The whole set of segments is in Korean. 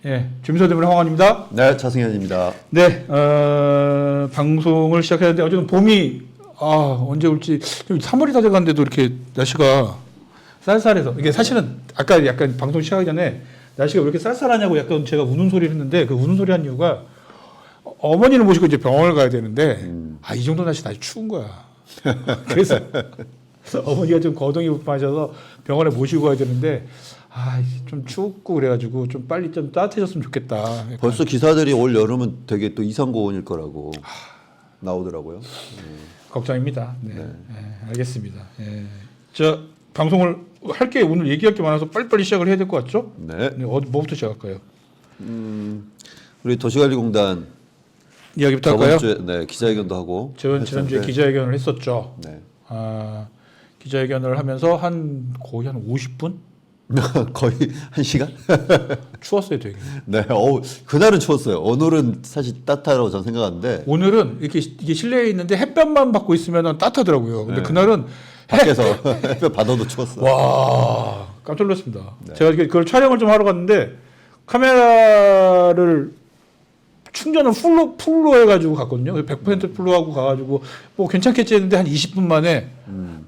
예, 주민서대문의 황원입니다. 네, 차승현입니다. 네, 방송을 시작해야 하는데 어쨌든 봄이 언제 올지 3월이 다 돼가는데도 이렇게 날씨가 쌀쌀해서 이게 사실은 아까 약간 방송 시작하기 전에 날씨가 왜 이렇게 쌀쌀하냐고 약간 제가 우는 소리를 했는데 그 우는 소리 한 이유가 어머니를 모시고 이제 병원을 가야 되는데 이 정도 날씨 날이 추운 거야. 그래서 어머니가 좀 거동이 불편하셔서 병원에 모시고 가야 되는데 좀 춥고 그래가지고 좀 빨리 좀 따뜻해졌으면 좋겠다. 약간. 벌써 기사들이 올 여름은 되게 또 이상고온일 거라고 나오더라고요. 걱정입니다. 네, 알겠습니다. 저 방송을 할 게 오늘 얘기할 게 많아서 빨리빨리 시작을 해야 될 것 같죠? 네. 뭐부터 시작할까요? 우리 도시관리공단 이야기부터 저번 할까요? 주에 네, 기자회견도 하고 지난주에 기자회견을 했었죠. 네. 기자회견을 하면서 거의 한 50분? 거의 1시간? 추웠어요, 되게. 네. 그날은 추웠어요. 오늘은 사실 따뜻하다고 저는 생각하는데 오늘은 이게 실내에 있는데 햇볕만 받고 있으면 따뜻하더라고요. 근데 네. 그날은 밖에서 햇볕 받아도 추웠어요. 와, 깜짝 놀랐습니다. 네. 제가 그걸 촬영을 좀 하러 갔는데 카메라를 충전을 풀로 해가지고 갔거든요. 100% 풀로 하고 가가지고 뭐 괜찮겠지 했는데 한 20분 만에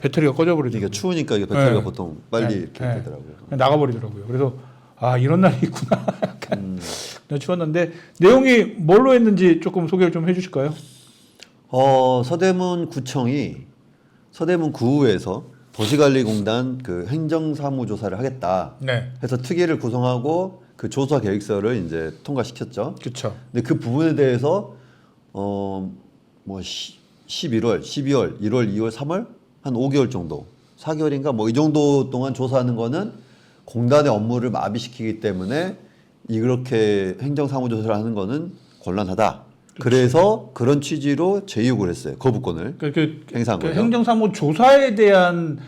배터리가 꺼져버리더라고요. 이게 추우니까 이게 배터리가 네. 보통 빨리 네. 이렇게 네. 되더라고요. 그냥 나가버리더라고요. 그래서 이런 날이 있구나. 그냥 추웠는데 내용이 뭘로 했는지 조금 소개를 좀 해주실까요? 서대문 구청이 서대문 구에서 도시관리공단 그 행정사무조사를 하겠다 네, 해서 특위를 구성하고 그 조사 계획서를 이제 통과시켰죠. 그렇죠. 근데 그 부분에 대해서 11월, 12월, 1월, 2월, 3월 한 5개월 정도, 4개월인가 뭐 이 정도 동안 조사하는 거는 공단의 업무를 마비시키기 때문에 이렇게 행정사무조사를 하는 거는 곤란하다. 그래서 그런 취지로 제의를 했어요. 거부권을 행사한 거죠. 행정사무 조사에 대한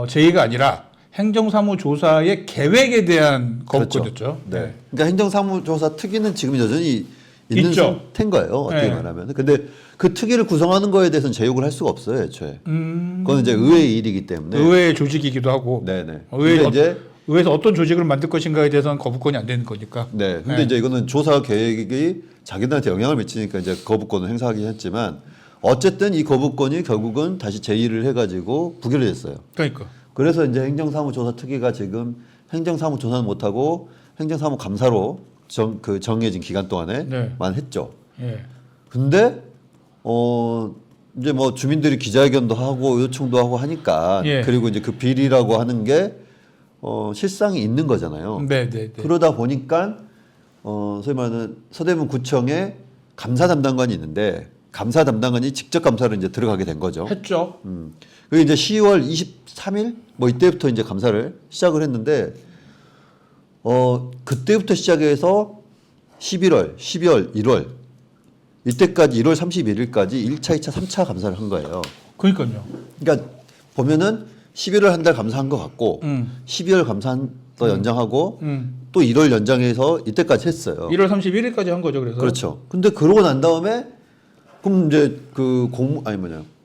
제의가 아니라 행정사무 조사의 계획에 대한 거부권이었죠. 네. 그러니까 행정사무조사 특위는 지금 여전히 있는 있죠. 상태인 거예요. 어떻게 네. 말하면. 근데 그 특위를 구성하는 거에 대해서는 제욕을 할 수가 없어요, 애초에. 그건 이제 의회의 일이기 때문에. 의회의 조직이기도 하고. 네네. 의회에서 어떤 조직을 만들 것인가에 대해서는 거부권이 안 되는 거니까. 네. 근데 네. 이제 이거는 조사 계획이 자기들한테 영향을 미치니까 이제 거부권을 행사하긴 했지만 어쨌든 이 거부권이 결국은 다시 제의를 해가지고 부결이 됐어요. 그러니까. 그래서 이제 행정사무조사 특위가 지금 행정사무조사는 못하고 행정사무감사로 정해진 기간 동안에만 했죠. 예. 근데 이제 뭐 주민들이 기자회견도 하고 요청도 하고 하니까 예. 그리고 이제 그 비리라고 하는 게 실상이 있는 거잖아요. 네. 그러다 보니까 소위 말하는 서대문 구청에 감사 담당관이 있는데 감사 담당관이 직접 감사를 이제 들어가게 된 거죠. 했죠. 그게 이제 10월 23일 뭐 이때부터 이제 감사를 시작을 했는데 그때부터 시작해서 11월, 12월, 1월 이때까지 1월 31일까지 1차, 2차, 3차 감사를 한 거예요. 그러니까요. 그러니까 보면은 11월 한 달 감사한 것 같고 12월 감사한 또 연장하고 또 1월 연장해서 이때까지 했어요. 1월 31일까지 한 거죠. 그래서. 그렇죠. 근데 그러고 난 다음에 그럼 이제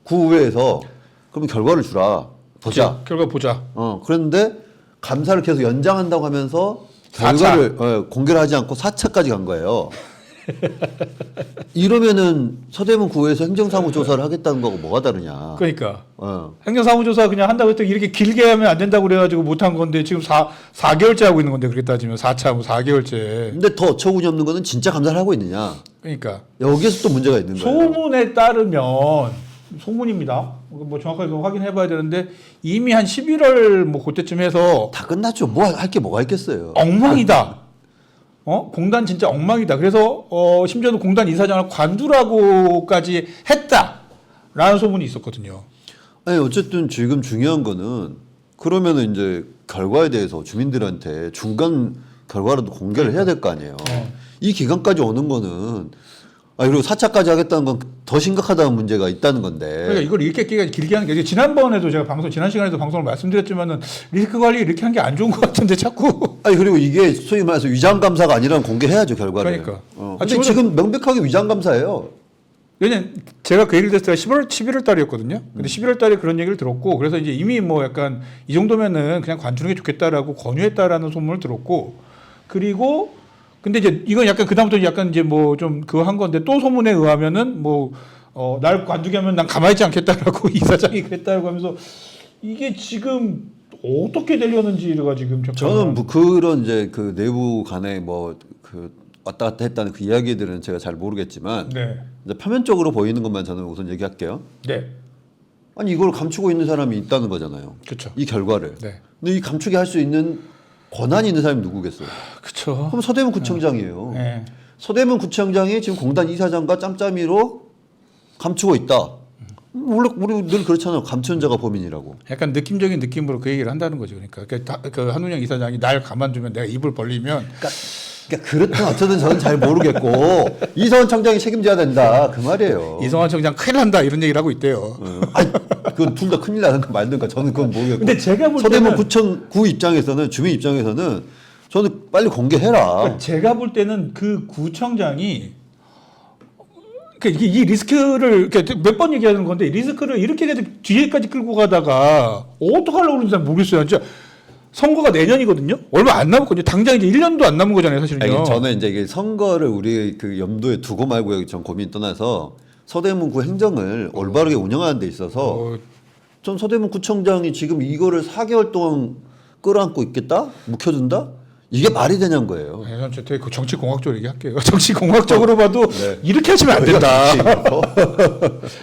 구의회에서 그럼 결과를 주라. 보자. 결과 보자. 그랬는데 감사를 계속 연장한다고 하면서 4차. 결과를 공개를 하지 않고 4차까지 간 거예요. 이러면은 서대문 구에서 행정사무 조사를 하겠다는 거하고 뭐가 다르냐. 그러니까. 행정사무조사 그냥 한다고 했더니 이렇게 길게 하면 안 된다고 그래가지고 못한 건데 지금 4개월째 하고 있는 건데 그렇게 따지면 4차 뭐 4개월째. 근데 더 어처구니 없는 거는 진짜 감사를 하고 있느냐. 그러니까. 여기에서 또 문제가 있는 거예요. 소문에 따르면 소문입니다. 뭐 정확하게 확인해 봐야 되는데 이미 한 11월 뭐 그때쯤 해서 다 끝났죠. 뭐 할 게 뭐가 있겠어요. 엉망이다. 공단 진짜 엉망이다. 그래서 심지어는 공단 이사장을 관두라고까지 했다라는 소문이 있었거든요. 아니 어쨌든 지금 중요한 거는 그러면은 이제 결과에 대해서 주민들한테 중간 결과라도 공개를 해야 될 거 아니에요. 이 기간까지 오는 거는 그리고 4차까지 하겠다는 건 더 심각하다는 문제가 있다는 건데. 그러니까 이걸 이렇게 길게 하는 게 지난번에도 제가 지난 시간에도 방송을 말씀드렸지만은 리스크 관리 이렇게 한 게 안 좋은 것 같은데 자꾸. 그리고 이게 소위 말해서 위장 감사가 아니라면 공개해야죠 결과를. 그러니까. 근데 지금 명백하게 위장 감사예요. 왜냐면 제가 그 얘기를 했을 때가 11월 달이었거든요. 근데 11월 달에 그런 얘기를 들었고 그래서 이제 이미 뭐 약간 이 정도면은 그냥 관두는 게 좋겠다라고 권유했다라는 소문을 들었고 그리고 근데 이제 이건 약간 그다음부터 약간 이제 뭐 좀 그거 한 건데 또 소문에 의하면은 뭐 날 관두게 하면 난 가만히 있지 않겠다라고 이사장이 그랬다고 하면서 이게 지금 어떻게 되려는지가 지금 잠깐 저는 뭐 그런 이제 그 내부 간에 뭐 그 왔다 갔다 했다는 그 이야기들은 제가 잘 모르겠지만 네. 이제 표면적으로 보이는 것만 저는 우선 얘기할게요. 네. 아니 이걸 감추고 있는 사람이 있다는 거잖아요. 그렇죠. 이 결과를. 네. 근데 이 감추게 할 수 있는 권한이 있는 사람이 누구겠어요? 그렇죠. 그럼 서대문 구청장이에요. 네. 서대문 구청장이 지금 공단 이사장과 짬짬이로 감추고 있다. 원래 우리 늘 그렇잖아요. 감추는 자가 범인이라고. 약간 느낌적인 느낌으로 그 얘기를 한다는 거죠. 그러니까 그 한운영 이사장이 날 가만두면 내가 입을 벌리면 그러니까 그렇든 어쨌든 저는 잘 모르겠고 이성원 청장이 책임져야 된다 그 말이에요. 이성환 청장 큰일 난다 이런 얘기를 하고 있대요. 아니 그건 둘 다 큰일 나는 거 말든가 저는 그건 모르겠고. 근데 제가 볼 서대문 때는 구청구 입장에서는 주민 입장에서는 저는 빨리 공개해라. 그러니까 제가 볼 때는 그 구청장이 그러니까 이 리스크를 몇 번 얘기하는 건데 리스크를 이렇게 계속 뒤에까지 끌고 가다가 어떡하려고 그러는지 잘 모르겠어요. 진짜 선거가 내년이거든요. 얼마 안 남았거든요. 당장 이제 1년도 안 남은 거잖아요, 사실은요. 아니, 저는 이제 이게 선거를 우리 그 염두에 두고 말고 전 고민 떠나서 서대문구 행정을 올바르게 운영하는 데 있어서 전 서대문 구청장이 지금 이거를 4개월 동안 끌어안고 있겠다? 묵혀둔다? 이게 말이 되냐는 거예요. 네, 전 되게 그 정치 공학적으로 얘기할게요. 정치 공학적으로 봐도 네. 이렇게 하시면 안 된다.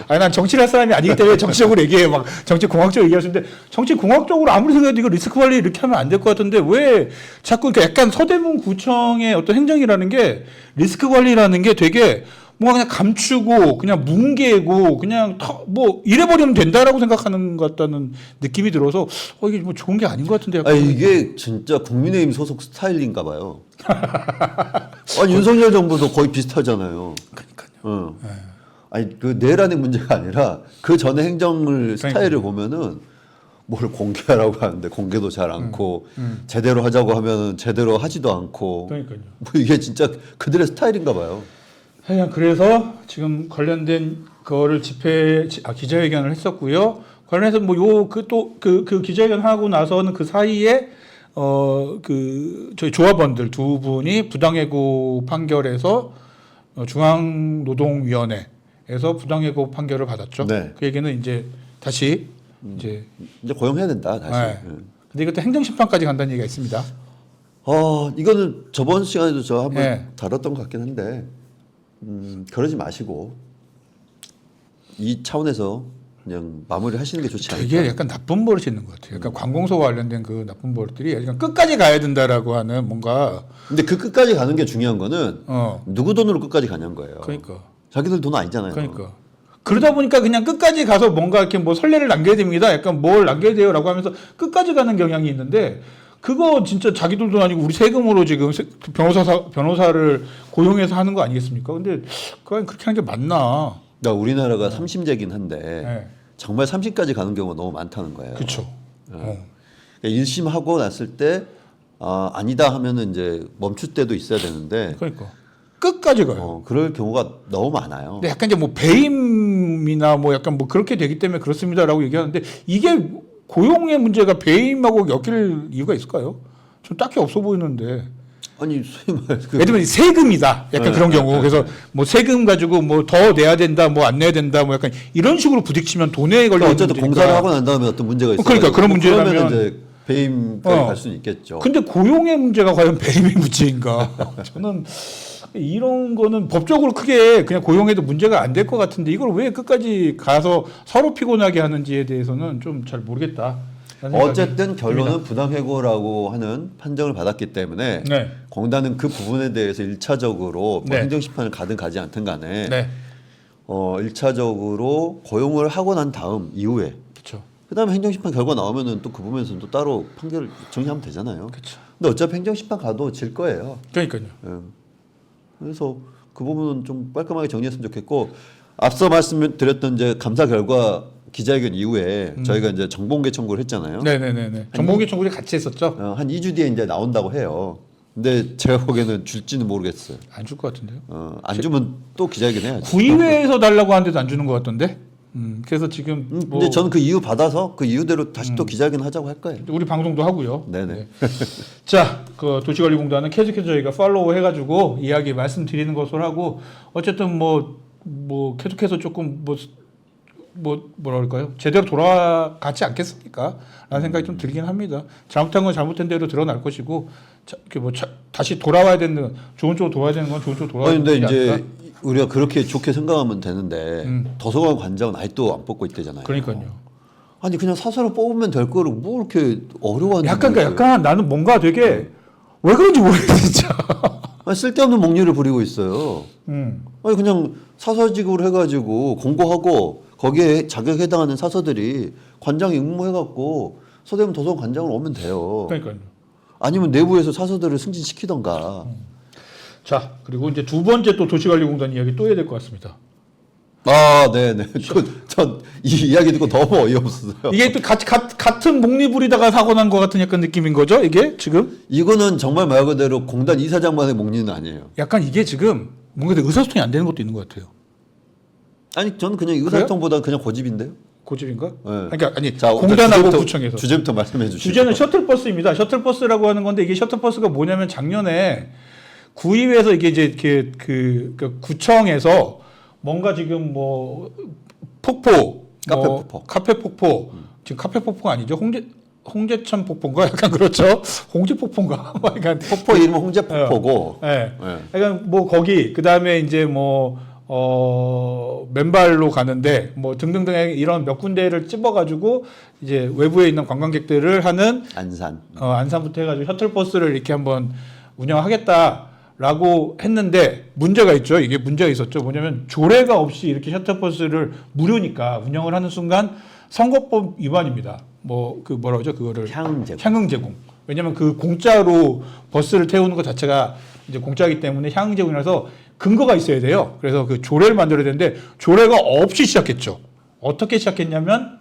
아니 난 정치를 할 사람이 아니기 때문에 정치적으로 얘기해요. 막 정치 공학적으로 얘기하시는데 정치 공학적으로 아무리 생각해도 이거 리스크 관리 이렇게 하면 안 될 것 같은데 왜 자꾸 그러니까 약간 서대문 구청의 어떤 행정이라는 게 리스크 관리라는 게 되게 뭔가 그냥 감추고 그냥 뭉개고 그냥 뭐 이래버리면 된다라고 생각하는 것 같다는 느낌이 들어서 이게 뭐 좋은 게 아닌 것 같은데. 아 이게 진짜 국민의힘 소속 스타일인가 봐요. 아니 윤석열 정부도 거의 비슷하잖아요. 그러니까요. 아니 그 내란의 문제가 아니라 그 전에 행정을 스타일을 보면은 뭘 공개하라고 하는데 공개도 잘 않고 제대로 하자고 하면은 제대로 하지도 않고. 그러니까요. 뭐 이게 진짜 그들의 스타일인가 봐요. 하여간 그래서 지금 관련된 거를 기자회견을 했었고요. 관련해서 뭐 요 그 기자회견 하고 나서는 그 사이에 저희 조합원들 두 분이 부당해고 판결에서 중앙노동위원회에서 부당해고 판결을 받았죠. 네. 그 얘기는 이제 다시 이제 고용해야 된다 다시. 네. 근데 이것도 행정심판까지 간다는 얘기가 있습니다. 이거는 저번 시간에도 저 한번 네. 다뤘던 것 같긴 한데 그러지 마시고 이 차원에서 그냥 마무리를 하시는 게 좋지 않을까. 되게 약간 나쁜 버릇이 있는 것 같아요. 약간 관공서와 관련된 그 나쁜 버릇들이 약간 끝까지 가야 된다라고 하는 뭔가. 근데 그 끝까지 가는 게 중요한 거는 어. 누구 돈으로 끝까지 가냐는 거예요. 그러니까. 자기들 돈 아니잖아요. 그러니까. 그러다 보니까 그냥 끝까지 가서 뭔가 이렇게 뭐 선례를 남겨야 됩니다. 약간 뭘 남겨야 돼요라고 하면서 끝까지 가는 경향이 있는데 그거 진짜 자기들도 아니고 우리 세금으로 지금 변호사를 고용해서 하는 거 아니겠습니까? 근데 그건 그렇게 하는 게 맞나? 그러니까 우리나라가 3심제긴 한데 네. 정말 3심까지 가는 경우가 너무 많다는 거예요. 그렇죠. 그러니까 1심 하고 났을 때 아니다 하면은 이제 멈출 때도 있어야 되는데 그러니까 끝까지 가요. 그럴 경우가 너무 많아요. 근데 약간 이제 뭐 배임이나 뭐 약간 뭐 그렇게 되기 때문에 그렇습니다라고 얘기하는데 이게 고용의 문제가 배임하고 엮일 이유가 있을까요? 좀 딱히 없어 보이는데. 아니 소위 말 예를 들면 세금이다. 약간 그런 경우. 그래서 뭐 세금 가지고 뭐 더 내야 된다, 뭐 안 내야 된다, 뭐 약간 이런 식으로 부딪히면 돈에 걸리는 어쨌든 공사를 하고 난 다음에 어떤 문제가 있어요. 그러니까 그런 문제라면 그러면 이제 배임까지 갈 수는 있겠죠. 근데 고용의 문제가 과연 배임의 문제인가? 저는 이런 거는 법적으로 크게 그냥 고용해도 문제가 안 될 것 같은데 이걸 왜 끝까지 가서 서로 피곤하게 하는지에 대해서는 좀 잘 모르겠다. 어쨌든 결론은 부당해고라고 하는 판정을 받았기 때문에 네. 공단은 그 부분에 대해서 1차적으로 뭐 네. 행정심판을 가든 가지 않든 간에 네. 1차적으로 고용을 하고 난 다음 이후에 그렇죠. 그다음에 행정심판 결과 나오면은 또 그 부분에서는 또 따로 판결을 정리하면 되잖아요. 그렇죠. 근데 어차피 행정심판 가도 질 거예요. 그러니까요. 예. 그래서 그 부분은 좀 깔끔하게 정리했으면 좋겠고 앞서 말씀드렸던 이제 감사 결과 기자회견 이후에 저희가 이제 정보공개 청구를 했잖아요. 네네네. 정보공개 청구를 같이 했었죠. 한 2주 뒤에 이제 나온다고 해요. 근데 제가 보기에는 줄지는 모르겠어요. 안 줄 것 같은데요. 안 주면 또 기자회견 해야죠. 구의회에서 달라고 하는데도 안 주는 것 같던데. 그래서 지금 뭐 근데 저는 그 이유 받아서 그 이유대로 다시 또 기자회견 하자고 할 거예요. 우리 방송도 하고요. 네네. 네. 자, 그 도시관리공단은 계속해서 저희가 팔로우 해가지고 이야기 말씀드리는 것으로 하고 어쨌든 뭐 계속해서 조금 뭐라 그럴까요? 제대로 돌아가지 않겠습니까? 라는 생각이 좀 들긴 합니다. 잘못한 건 잘못된 대로 드러날 것이고 다시 돌아와야 되는 좋은 쪽으로 돌아야 되는 건 좋은 쪽으로 돌아와야 근데 되는 게 이제 아닐까? 우리가 그렇게 좋게 생각하면 되는데 도서관 관장은 아직도 안 뽑고 있대잖아요. 그러니까요. 아니 그냥 사서로 뽑으면 될 거를 뭐 이렇게 어려워하는지 약간 나는 뭔가 되게 왜 그런지 모르겠어 진짜. 아니, 쓸데없는 목리를 부리고 있어요. 아니 그냥 사서직으로 해가지고 공고하고 거기에 자격에 해당하는 사서들이 관장 임무해갖고 서대문 도서관 관장을 오면 돼요. 그러니까요. 아니면 내부에서 사서들을 승진시키던가. 자, 그리고 이제 두 번째 또 도시관리공단 이야기 또 해야 될 것 같습니다. 아, 네네. 전 이 이야기 듣고 너무 어이없어요. 이게 또 같은 목리 부리다가 사고 난 것 같은 약간 느낌인 거죠? 이게 지금? 이거는 정말 말 그대로 공단 이사장만의 목리는 아니에요. 약간 이게 지금 뭔가 의사소통이 안 되는 것도 있는 것 같아요. 아니 저는 그냥 의사소통보다 그냥 고집인데요. 고집인가? 네. 그러니까 아니 자, 공단하고 주제부터, 구청에서 주제부터 말씀해 주시죠. 주제는 셔틀버스입니다. 셔틀버스라고 하는 건데 이게 셔틀버스가 뭐냐면 작년에 구의회에서 이게 이제 그 구청에서 뭔가 지금 뭐 폭포, 카페 뭐 폭포. 카페 폭포, 지금 카페 폭포가 아니죠. 홍제천 폭포인가 약간 그렇죠. 홍지 폭포인가? 뭐 약간 폭포 이름은 홍제폭포고. 네. 네. 약간 뭐 거기 그 다음에 이제 뭐 맨발로 가는데 뭐 등등등 이런 몇 군데를 찝어가지고 이제 외부에 있는 관광객들을 하는 안산. 안산부터 해가지고 셔틀버스를 이렇게 한번 운영하겠다라고 했는데 문제가 있죠. 이게 문제가 있었죠. 뭐냐면 조례가 없이 이렇게 셔틀버스를 무료니까 운영을 하는 순간 선거법 위반입니다. 뭐 그 뭐라 그러죠? 그거를 향응 제공. 왜냐면 그 공짜로 버스를 태우는 것 자체가 이제 공짜이기 때문에 향응 제공이라서 근거가 있어야 돼요. 그래서 그 조례를 만들어야 되는데 조례가 없이 시작했죠. 어떻게 시작했냐면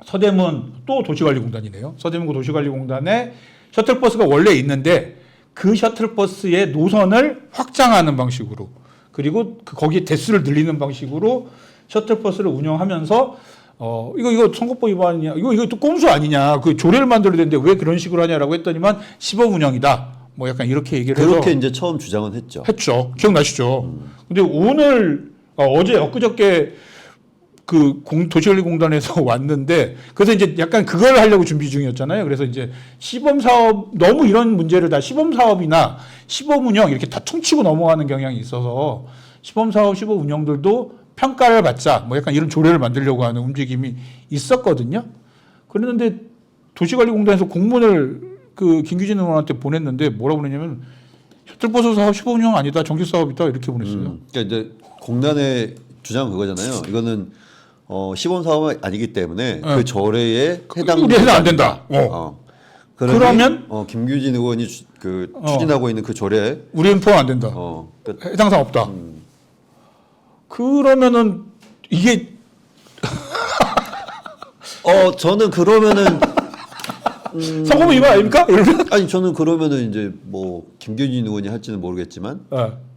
서대문 또 도시관리공단이네요. 서대문구 도시관리공단에 셔틀버스가 원래 있는데 그 셔틀버스의 노선을 확장하는 방식으로 그리고 거기 대수를 늘리는 방식으로 셔틀버스를 운영하면서 이거 선거법 위반이냐 이거 또 꼼수 아니냐 그 조례를 만들어야 되는데 왜 그런 식으로 하냐라고 했더니만 시범 운영이다. 뭐 약간 이렇게 얘기를 해서 그렇게 이제 처음 주장은 했죠. 기억나시죠? 근데 오늘 어제 엊그저께 그 도시관리공단에서 왔는데 그래서 이제 약간 그걸 하려고 준비 중이었잖아요. 그래서 이제 시범 사업 너무 이런 문제를 다 시범 사업이나 시범 운영 이렇게 다 퉁치고 넘어가는 경향이 있어서 시범 사업 시범 운영들도 평가를 받자 뭐 약간 이런 조례를 만들려고 하는 움직임이 있었거든요. 그랬는데 도시관리공단에서 공문을 그 김규진 의원한테 보냈는데 뭐라고 보냈냐면 셔틀버스 사업 시범 운영 아니다 정규 사업이다 이렇게 보냈어요. 그러니까 이제 공단의 주장은 그거잖아요. 이거는 시범 사업이 아니기 때문에 그 조례에 해당 안 된다. 그러면 김규진 의원이 추진하고 있는 그 조례 우리는 포함 안 된다. 그러니까 해당 사항 없다. 그러면은 이게 저는 그러면은 선거법 위반 아닙니까? 아니 저는 그러면은 이제 뭐 김규진 의원이 할지는 모르겠지만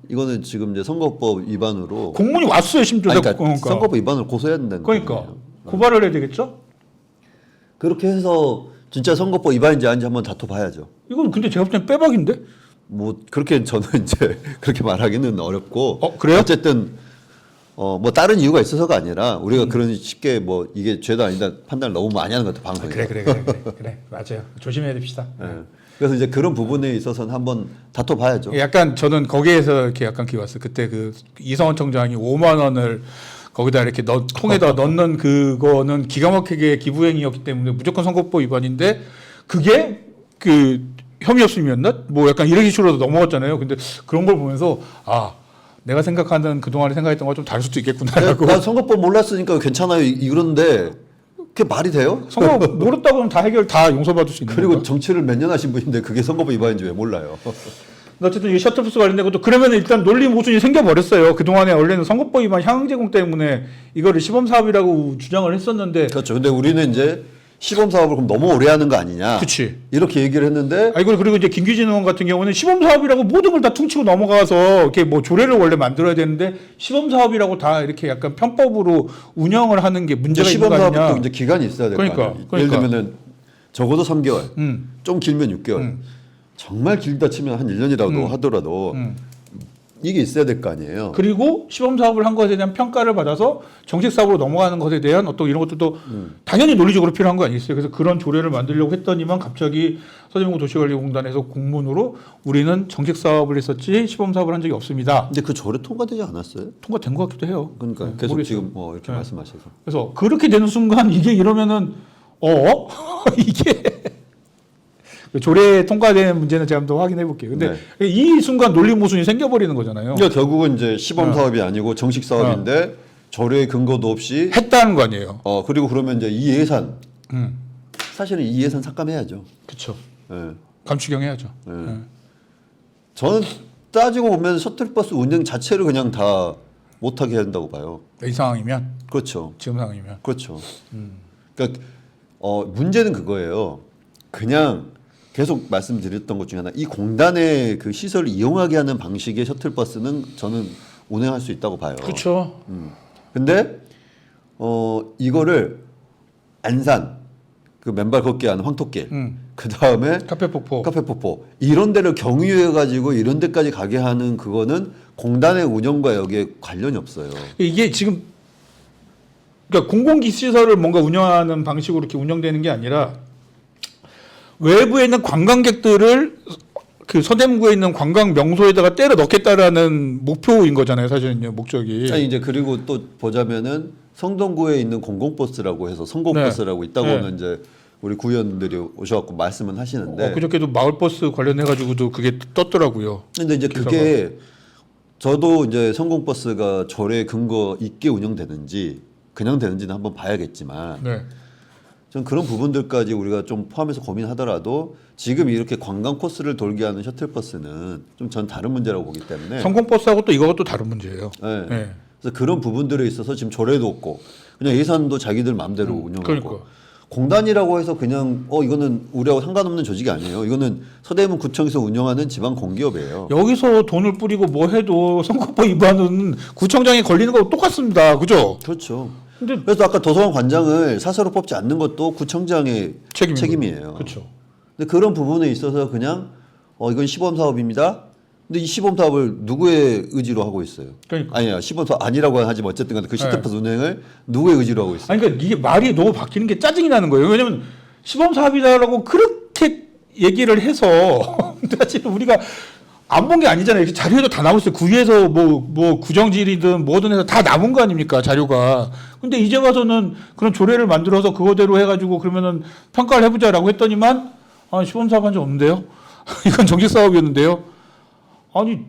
이거는 지금 이제 선거법 위반으로 공문이 왔어요 심지어. 그러니까 선거법 위반을 고소해야 된다는 그러니까 거예요. 고발을 해야 되겠죠? 그렇게 해서 진짜 선거법 위반인지 아닌지 한번 다퉈봐야죠. 이건 근데 제가 볼 때는 빼박인데? 뭐 그렇게 저는 이제 그렇게 말하기는 어렵고. 그래요? 어쨌든 뭐 다른 이유가 있어서가 아니라 우리가 그런 쉽게 뭐 이게 죄도 아니다 판단을 너무 많이 하는 것 같아 방송에. 그래 맞아요. 조심해야 됩시다. 그래서 이제 그런 부분에 있어서는 한번 다퉈봐야죠. 약간 저는 거기에서 이렇게 약간 기왔어요. 그때 그 이성원 청장이 5만 원을 거기다 이렇게 통에다 넣는 그거는 기가 막히게 기부행위였기 때문에 무조건 선거법 위반인데 그게 그 혐의 없음이었나? 뭐 약간 이런 식으로 넘어갔잖아요. 근데 그런 걸 보면서 내가 생각하는 그동안에 생각했던 거 좀 다를 수도 있겠구나라고. 나 선거법 몰랐으니까 괜찮아요 이러는데 그게 말이 돼요? 선거 모르다고 하면 다 용서받을 수 있는 그리고 건가? 정치를 몇 년 하신 분인데 그게 선거법 위반인지 왜 몰라요? 어쨌든 이 셔틀버스 관련된 것도 그러면 일단 논리 모순이 생겨버렸어요. 그동안에 원래는 선거법 위반 향응 제공 때문에 이거를 시범 사업이라고 주장을 했었는데 그렇죠. 근데 우리는 이제 시범 사업을 그럼 너무 오래 하는 거 아니냐. 그치. 이렇게 얘기를 했는데 아이고 그리고 이제 김규진 의원 같은 경우는 시범 사업이라고 모든 걸 다 퉁치고 넘어가서 이렇게 뭐 조례를 원래 만들어야 되는데 시범 사업이라고 다 이렇게 약간 편법으로 운영을 하는 게 문제가 있는 시범 거 아니냐. 사업도 이제 기간이 있어야 될 거 그러니까, 아니야. 그러니까. 예를 들면은 적어도 3개월, 좀 길면 6개월, 정말 길다 치면 한 1년이라도 하더라도 이게 있어야 될 거 아니에요. 그리고 시범 사업을 한 것에 대한 평가를 받아서 정식 사업으로 넘어가는 것에 대한 어떤 이런 것들도 당연히 논리적으로 필요한 거 아니겠어요? 그래서 그런 조례를 만들려고 했더니만 갑자기 서대문구 도시관리공단에서 공문으로 우리는 정식 사업을 했었지 시범 사업을 한 적이 없습니다. 근데 그 조례 통과되지 않았어요? 통과된 것 같기도 해요. 그러니까 네, 계속 모르겠어요. 지금 뭐 이렇게 네. 말씀하셔서. 그래서 그렇게 되는 순간 이게 이러면은 이게 조례 통과되는 문제는 제가 한번 확인해 볼게요. 근데 이 순간 논리 모순이 생겨버리는 거잖아요. 그러니까 결국은 이제 시범 사업이 아니고 정식 사업인데 조례 근거도 없이 했다는 거 아니에요. 그리고 그러면 이제 이 예산 사실은 이 예산 삭감해야죠. 그렇죠. 예. 감추경 해야죠. 예. 저는 따지고 보면 셔틀버스 운행 자체를 그냥 다 못하게 한다고 봐요. 이 상황이면 그렇죠. 지금 상황이면 그렇죠. 그러니까 문제는 그거예요. 그냥 계속 말씀드렸던 것 중에 하나, 이 공단의 그 시설을 이용하게 하는 방식의 셔틀버스는 저는 운행할 수 있다고 봐요. 그렇죠. 근데 이거를 안산 그 맨발 걷기 하는 황토길, 그 다음에 카페폭포 이런 데를 경유해 가지고 이런 데까지 가게 하는 그거는 공단의 운영과 여기에 관련이 없어요. 이게 지금 그러니까 공공기 시설을 뭔가 운영하는 방식으로 이렇게 운영되는 게 아니라 외부에 있는 관광객들을 그 서대문구에 있는 관광 명소에다가 때려 넣겠다라는 목표인 거잖아요, 사실은요, 목적이. 아니 이제 그리고 또 보자면은 성동구에 있는 공공버스라고 해서 성공버스라고 있다고는 이제 우리 구의원들이 오셔갖고 말씀은 하시는데. 그저께도 마을버스 관련해가지고도 그게 떴더라고요. 근데 이제 기사가. 그게 저도 이제 성공버스가 조례 근거 있게 운영되는지 그냥 되는지는 한번 봐야겠지만. 네. 전 그런 부분들까지 우리가 좀 포함해서 고민하더라도 지금 이렇게 관광 코스를 돌게 하는 셔틀버스는 좀 전 다른 문제라고 보기 때문에. 성공버스하고 또 이거가 또 다른 문제예요. 네. 네. 그래서 그런 부분들에 있어서 지금 조례도 없고 그냥 예산도 자기들 마음대로 운영하고. 그러니까. 공단이라고 해서 그냥 이거는 우리하고 상관없는 조직이 아니에요. 이거는 서대문 구청에서 운영하는 지방 공기업이에요. 여기서 돈을 뿌리고 뭐 해도 선거법 위반은 구청장이 걸리는 거하고 똑같습니다. 그죠? 그렇죠. 근데 그래서 아까 도서관 관장을 사서로 뽑지 않는 것도 구청장의 책임이에요. 그렇죠. 근데 그런 부분에 있어서 그냥 이건 시범 사업입니다. 근데 이 시범 사업을 누구의 의지로 하고 있어요? 그러니까. 아니야, 시범 사업 아니라고 하지만 어쨌든 간에 그 셔틀버스 운행을 누구의 의지로 하고 있어요? 아니 그러니까 이게 말이 너무 바뀌는 게 짜증이 나는 거예요. 왜냐면 시범 사업이다라고 그렇게 얘기를 해서 사실은 우리가 안 본 게 아니잖아요. 자료에도 다 나오고 있어요. 구에서 뭐 구정질이든 뭐든 해서 다 남은 거 아닙니까, 자료가. 근데 이제 와서는 그런 조례를 만들어서 그거대로 해가지고 그러면은 평가를 해보자라고 했더니만 시범 사업 한 적 없는데요. 이건 정식 사업이었는데요. 아니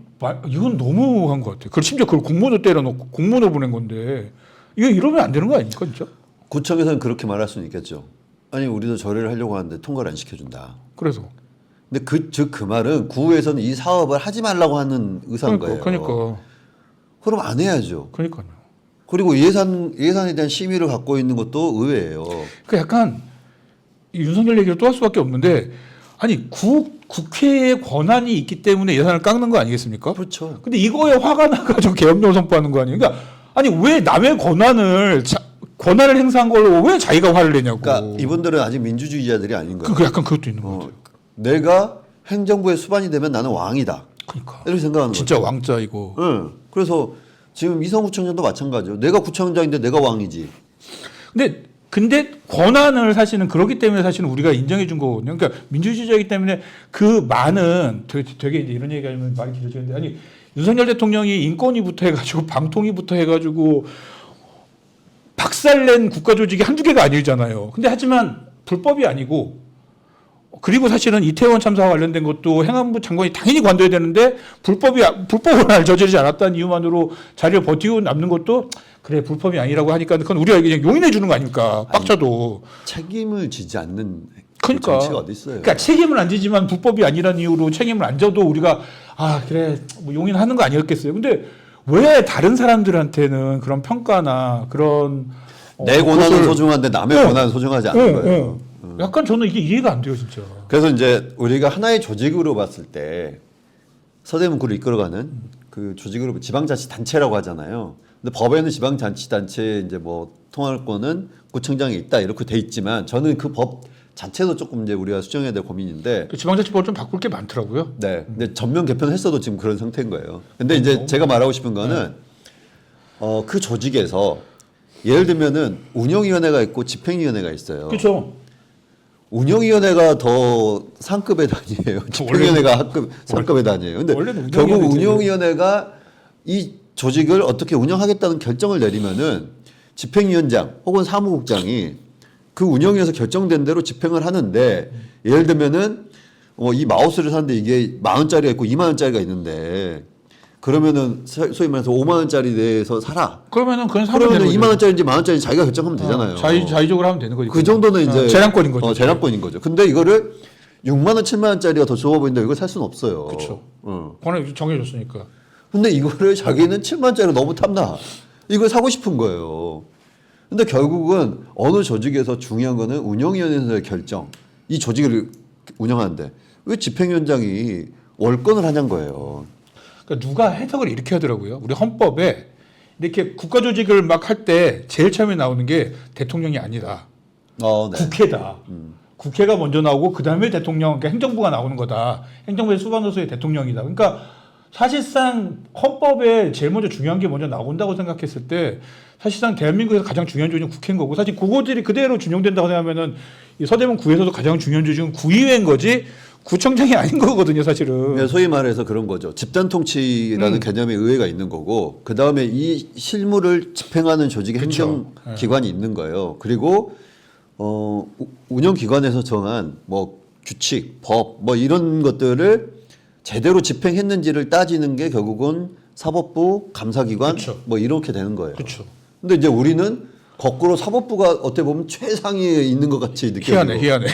이건 너무한 것 같아요. 심지어 그걸 공문을 때려놓고 공문을 보낸 건데 이거 이러면 안 되는 거 아닙니까, 진짜? 구청에서는 그렇게 말할 수는 있겠죠. 아니 우리도 조례를 하려고 하는데 통과를 안 시켜준다. 그래서. 근데 그 말은 구에서는 이 사업을 하지 말라고 하는 의사인 거예요. 그러니까. 그럼 안 해야죠. 그러니까요. 그리고 예산에 대한 심의를 갖고 있는 것도 의외예요. 그 약간 이 윤석열 얘기를 또 할 수밖에 없는데 아니 국회의 권한이 있기 때문에 예산을 깎는 거 아니겠습니까? 그렇죠. 근데 이거에 화가 나가지고 계엄령을 선포하는 거 아니에요? 그러니까 아니 왜 남의 권한을 행사한 걸로 왜 자기가 화를 내냐고. 그러니까 이분들은 아직 민주주의자들이 아닌 거예요. 약간 그것도 있는 거 같아요. 내가 행정부의 수반이 되면 나는 왕이다. 그러니까 이렇게 생각하는 진짜 거죠. 왕자 이거. 응. 그래서 지금 이성구청장도 마찬가지죠. 내가 구청장인데 내가 왕이지. 근데 권한을 사실은 그렇기 때문에 사실은 우리가 인정해 준 거거든요. 그러니까 민주주의자이기 때문에 그 많은 되게 이제 이런 얘기하면 말이 길어지는데 아니 윤석열 대통령이 인권위부터 해가지고 방통위부터 해가지고 박살낸 국가조직이 한두 개가 아니잖아요. 근데 하지만 불법이 아니고 그리고 사실은 이태원 참사와 관련된 것도 행안부 장관이 당연히 관둬야 되는데 불법을 저지르지 않았다는 이유만으로 자리를 버티고 남는 것도 그래 불법이 아니라고 하니까 그건 우리가 그냥 용인해 주는 거 아닙니까? 빡쳐도. 책임을 지지 않는 그러니까. 정치가 어디 있어요? 그러니까 책임을 안 지지만 불법이 아니라는 이유로 책임을 안 져도 우리가 그래 뭐 용인하는 거 아니었겠어요. 근데 왜 다른 사람들한테는 그런 평가나 그런 내 권한은 그것을- 소중한데 남의 권한은 소중하지 않은 거예요. 약간 저는 이게 이해가 안 돼요, 진짜. 그래서 이제 우리가 하나의 조직으로 봤을 때 서대문구를 이끌어가는 그 조직으로 지방자치단체라고 하잖아요. 근데 법에는 지방자치단체 이제 뭐 통할권은 구청장에 있다 이렇게 돼 있지만 저는 그 법 자체도 조금 이제 우리가 수정해야 될 고민인데 그 지방자치법을 좀 바꿀 게 많더라고요. 네. 근데 전면 개편했어도 지금 그런 상태인 거예요. 근데 이제 제가 말하고 싶은 거는 그 조직에서 예를 들면은 운영위원회가 있고 집행위원회가 있어요. 그렇죠. 운영위원회가 더 상급의 단위예요. 집행위원회가 하급 상급의 단위예요. 근데 원래는 결국 운영위원회지. 운영위원회가 이 조직을 어떻게 운영하겠다는 결정을 내리면은 집행위원장 혹은 사무국장이 그 운영위에서 결정된 대로 집행을 하는데 예를 들면은 이 마우스를 사는데 이게 10,000원짜리가 있고 20,000원짜리가 있는데 그러면은 소위 말해서 50,000원짜리 내에서 사라. 그러면은 그건 사면 그러면 되는 거죠. 20,000원짜리인지 10,000원짜리 자기가 결정하면 되잖아요. 자의적으로 하면 되는 거지. 그 정도는 이제 재량권인 거죠. 재량권인 거죠. 근데 이거를 6만 원, 7만 원짜리가 더 좋아 보인다. 이걸 살 수는 없어요. 그렇죠. 어. 권한이 정해줬으니까. 근데 이거를 자기는 7만 원짜리 너무 탐나. 이걸 사고 싶은 거예요. 근데 결국은 어느 조직에서 중요한 거는 운영위원회에서의 결정. 이 조직을 운영하는데 왜 집행위원장이 월권을 하냐는 거예요. 그러니까 누가 해석을 이렇게 하더라고요. 우리 헌법에 이렇게 국가조직을 막 할 때 제일 처음에 나오는 게 대통령이 아니다. 네. 국회다. 국회가 먼저 나오고 그 다음에 대통령, 그러니까 행정부가 나오는 거다. 행정부의 수반으로서의 대통령이다. 그러니까 사실상 헌법에 제일 먼저 중요한 게 먼저 나온다고 생각했을 때 사실상 대한민국에서 가장 중요한 조직은 국회인 거고 사실 그거들이 그대로 준용된다고 생각하면은 이 서대문 구에서도 가장 중요한 조직은 구의회인 거지 구청장이 아닌 거거든요, 사실은. 네, 소위 말해서 그런 거죠. 집단 통치라는 개념의 의회가 있는 거고, 그 다음에 이 실무를 집행하는 조직의 그쵸. 행정기관이 있는 거예요. 그리고 운영기관에서 정한 뭐 규칙, 법, 뭐 이런 것들을 제대로 집행했는지를 따지는 게 결국은 사법부, 감사기관, 그쵸. 뭐 이렇게 되는 거예요. 그렇죠. 근데 이제 우리는 거꾸로 사법부가 어떻게 보면 최상위에 있는 것 같이 느껴져요. 희한해.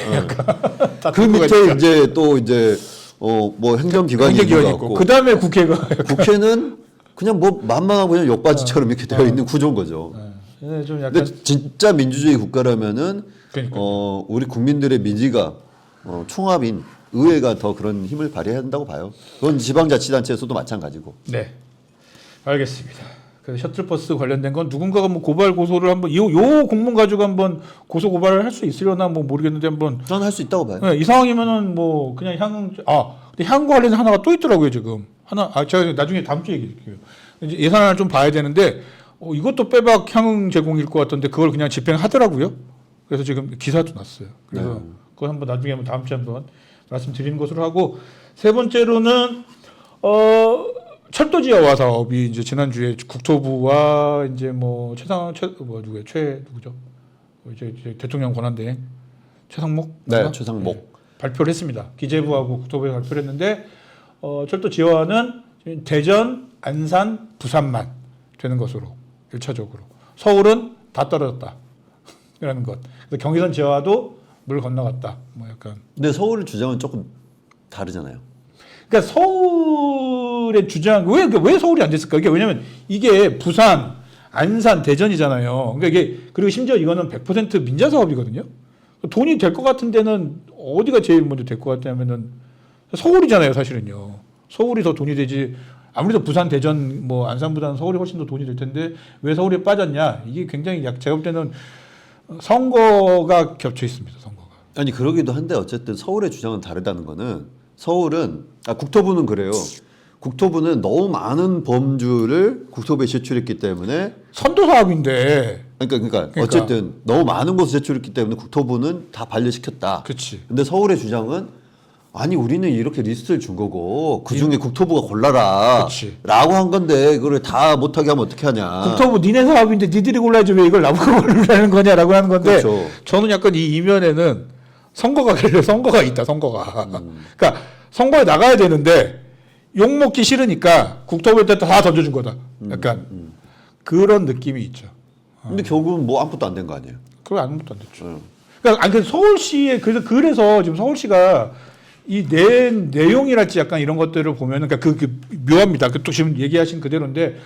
그 밑에 이제 또 이제 뭐 행정기관이 있는 것 행정기관이 같고 있고 그 다음에 국회가 국회는 그냥 뭐 만만하고 그냥 욕바지처럼 이렇게 되어 있는 구조인 거죠. 네, 좀 약간 근데 진짜 민주주의 국가라면은 그러니까요. 우리 국민들의 민의가 총합인 의회가 더 그런 힘을 발휘해야 한다고 봐요. 그건 지방자치단체에서도 마찬가지고. 네, 알겠습니다. 그래서 셔틀버스 관련된 건 누군가가 뭐 고발 고소를 한번 요 공문 가지고 한번 고소 고발을 할 수 있으려나 뭐 모르겠는데 한번 저는 할 수 있다고 봐요. 이 상황이면은 뭐 그냥 근데 향후 관련 하나가 또 있더라고요 지금 하나 제가 나중에 다음 주에 얘기할게요. 이제 예산안을 좀 봐야 되는데 이것도 빼박 향응 제공일 것 같던데 그걸 그냥 집행하더라고요. 그래서 지금 기사도 났어요. 그래서 그거 한번 나중에 한번 다음 주에 한번 말씀드리는 것으로 하고 세 번째로는 철도지하화 사업이 이제 지난주에 국토부와 이제 뭐 누구죠? 이제 대통령 권한대행 최상목? 네, 최상목. 발표를 했습니다. 기재부하고 국토부에 발표를 했는데 철도지하화는 대전, 안산, 부산만 되는 것으로 1차적으로 서울은 다 떨어졌다. 라는 것. 그래서 경의선 지하화도 물 건너갔다. 뭐 약간. 근데 서울 주장은 조금 다르잖아요. 그러니까 서울의 주장 왜 서울이 안 됐을까? 이게 왜냐면 이게 부산, 안산, 대전이잖아요. 그러니까 이게 그리고 심지어 이거는 100% 민자 사업이거든요. 돈이 될 것 같은 데는 어디가 제일 먼저 될 것 같냐면은 서울이잖아요, 사실은요. 서울이 더 돈이 되지. 아무래도 부산, 대전, 뭐 안산보다는 서울이 훨씬 더 돈이 될 텐데 왜 서울이 빠졌냐? 이게 굉장히 제가 볼 때는 선거가 겹쳐 있습니다. 선거가. 아니 그러기도 한데 어쨌든 서울의 주장은 다르다는 거는 서울은 국토부는 그래요. 국토부는 너무 많은 범주를 국토부에 제출했기 때문에 선도 사업인데. 그러니까 어쨌든 너무 많은 곳을 제출했기 때문에 국토부는 다 반려시켰다. 그렇지. 근데 서울의 주장은 아니 우리는 이렇게 리스트를 준 거고 그 중에 국토부가 골라라 그치. 라고 한 건데 그걸 다 못하게 하면 어떻게 하냐. 국토부 니네 사업인데 니들이 골라야지 왜 이걸 나보고 고르라는 거냐라고 하는 건데 그렇죠. 저는 약간 이 이면에는 선거가 있다. 그러니까 선거에 나가야 되는데 욕 먹기 싫으니까 국토부에 다 던져준 거다. 약간 그런 느낌이 있죠. 근데 결국은 뭐 아무것도 안 된 거 아니에요. 그거 아무것도 안 됐죠. 그러니까 서울시에 그래서 지금 서울시가 이 내용이랄지 약간 이런 것들을 보면은 그러니까 그 묘합니다. 또 지금 얘기하신 그대로인데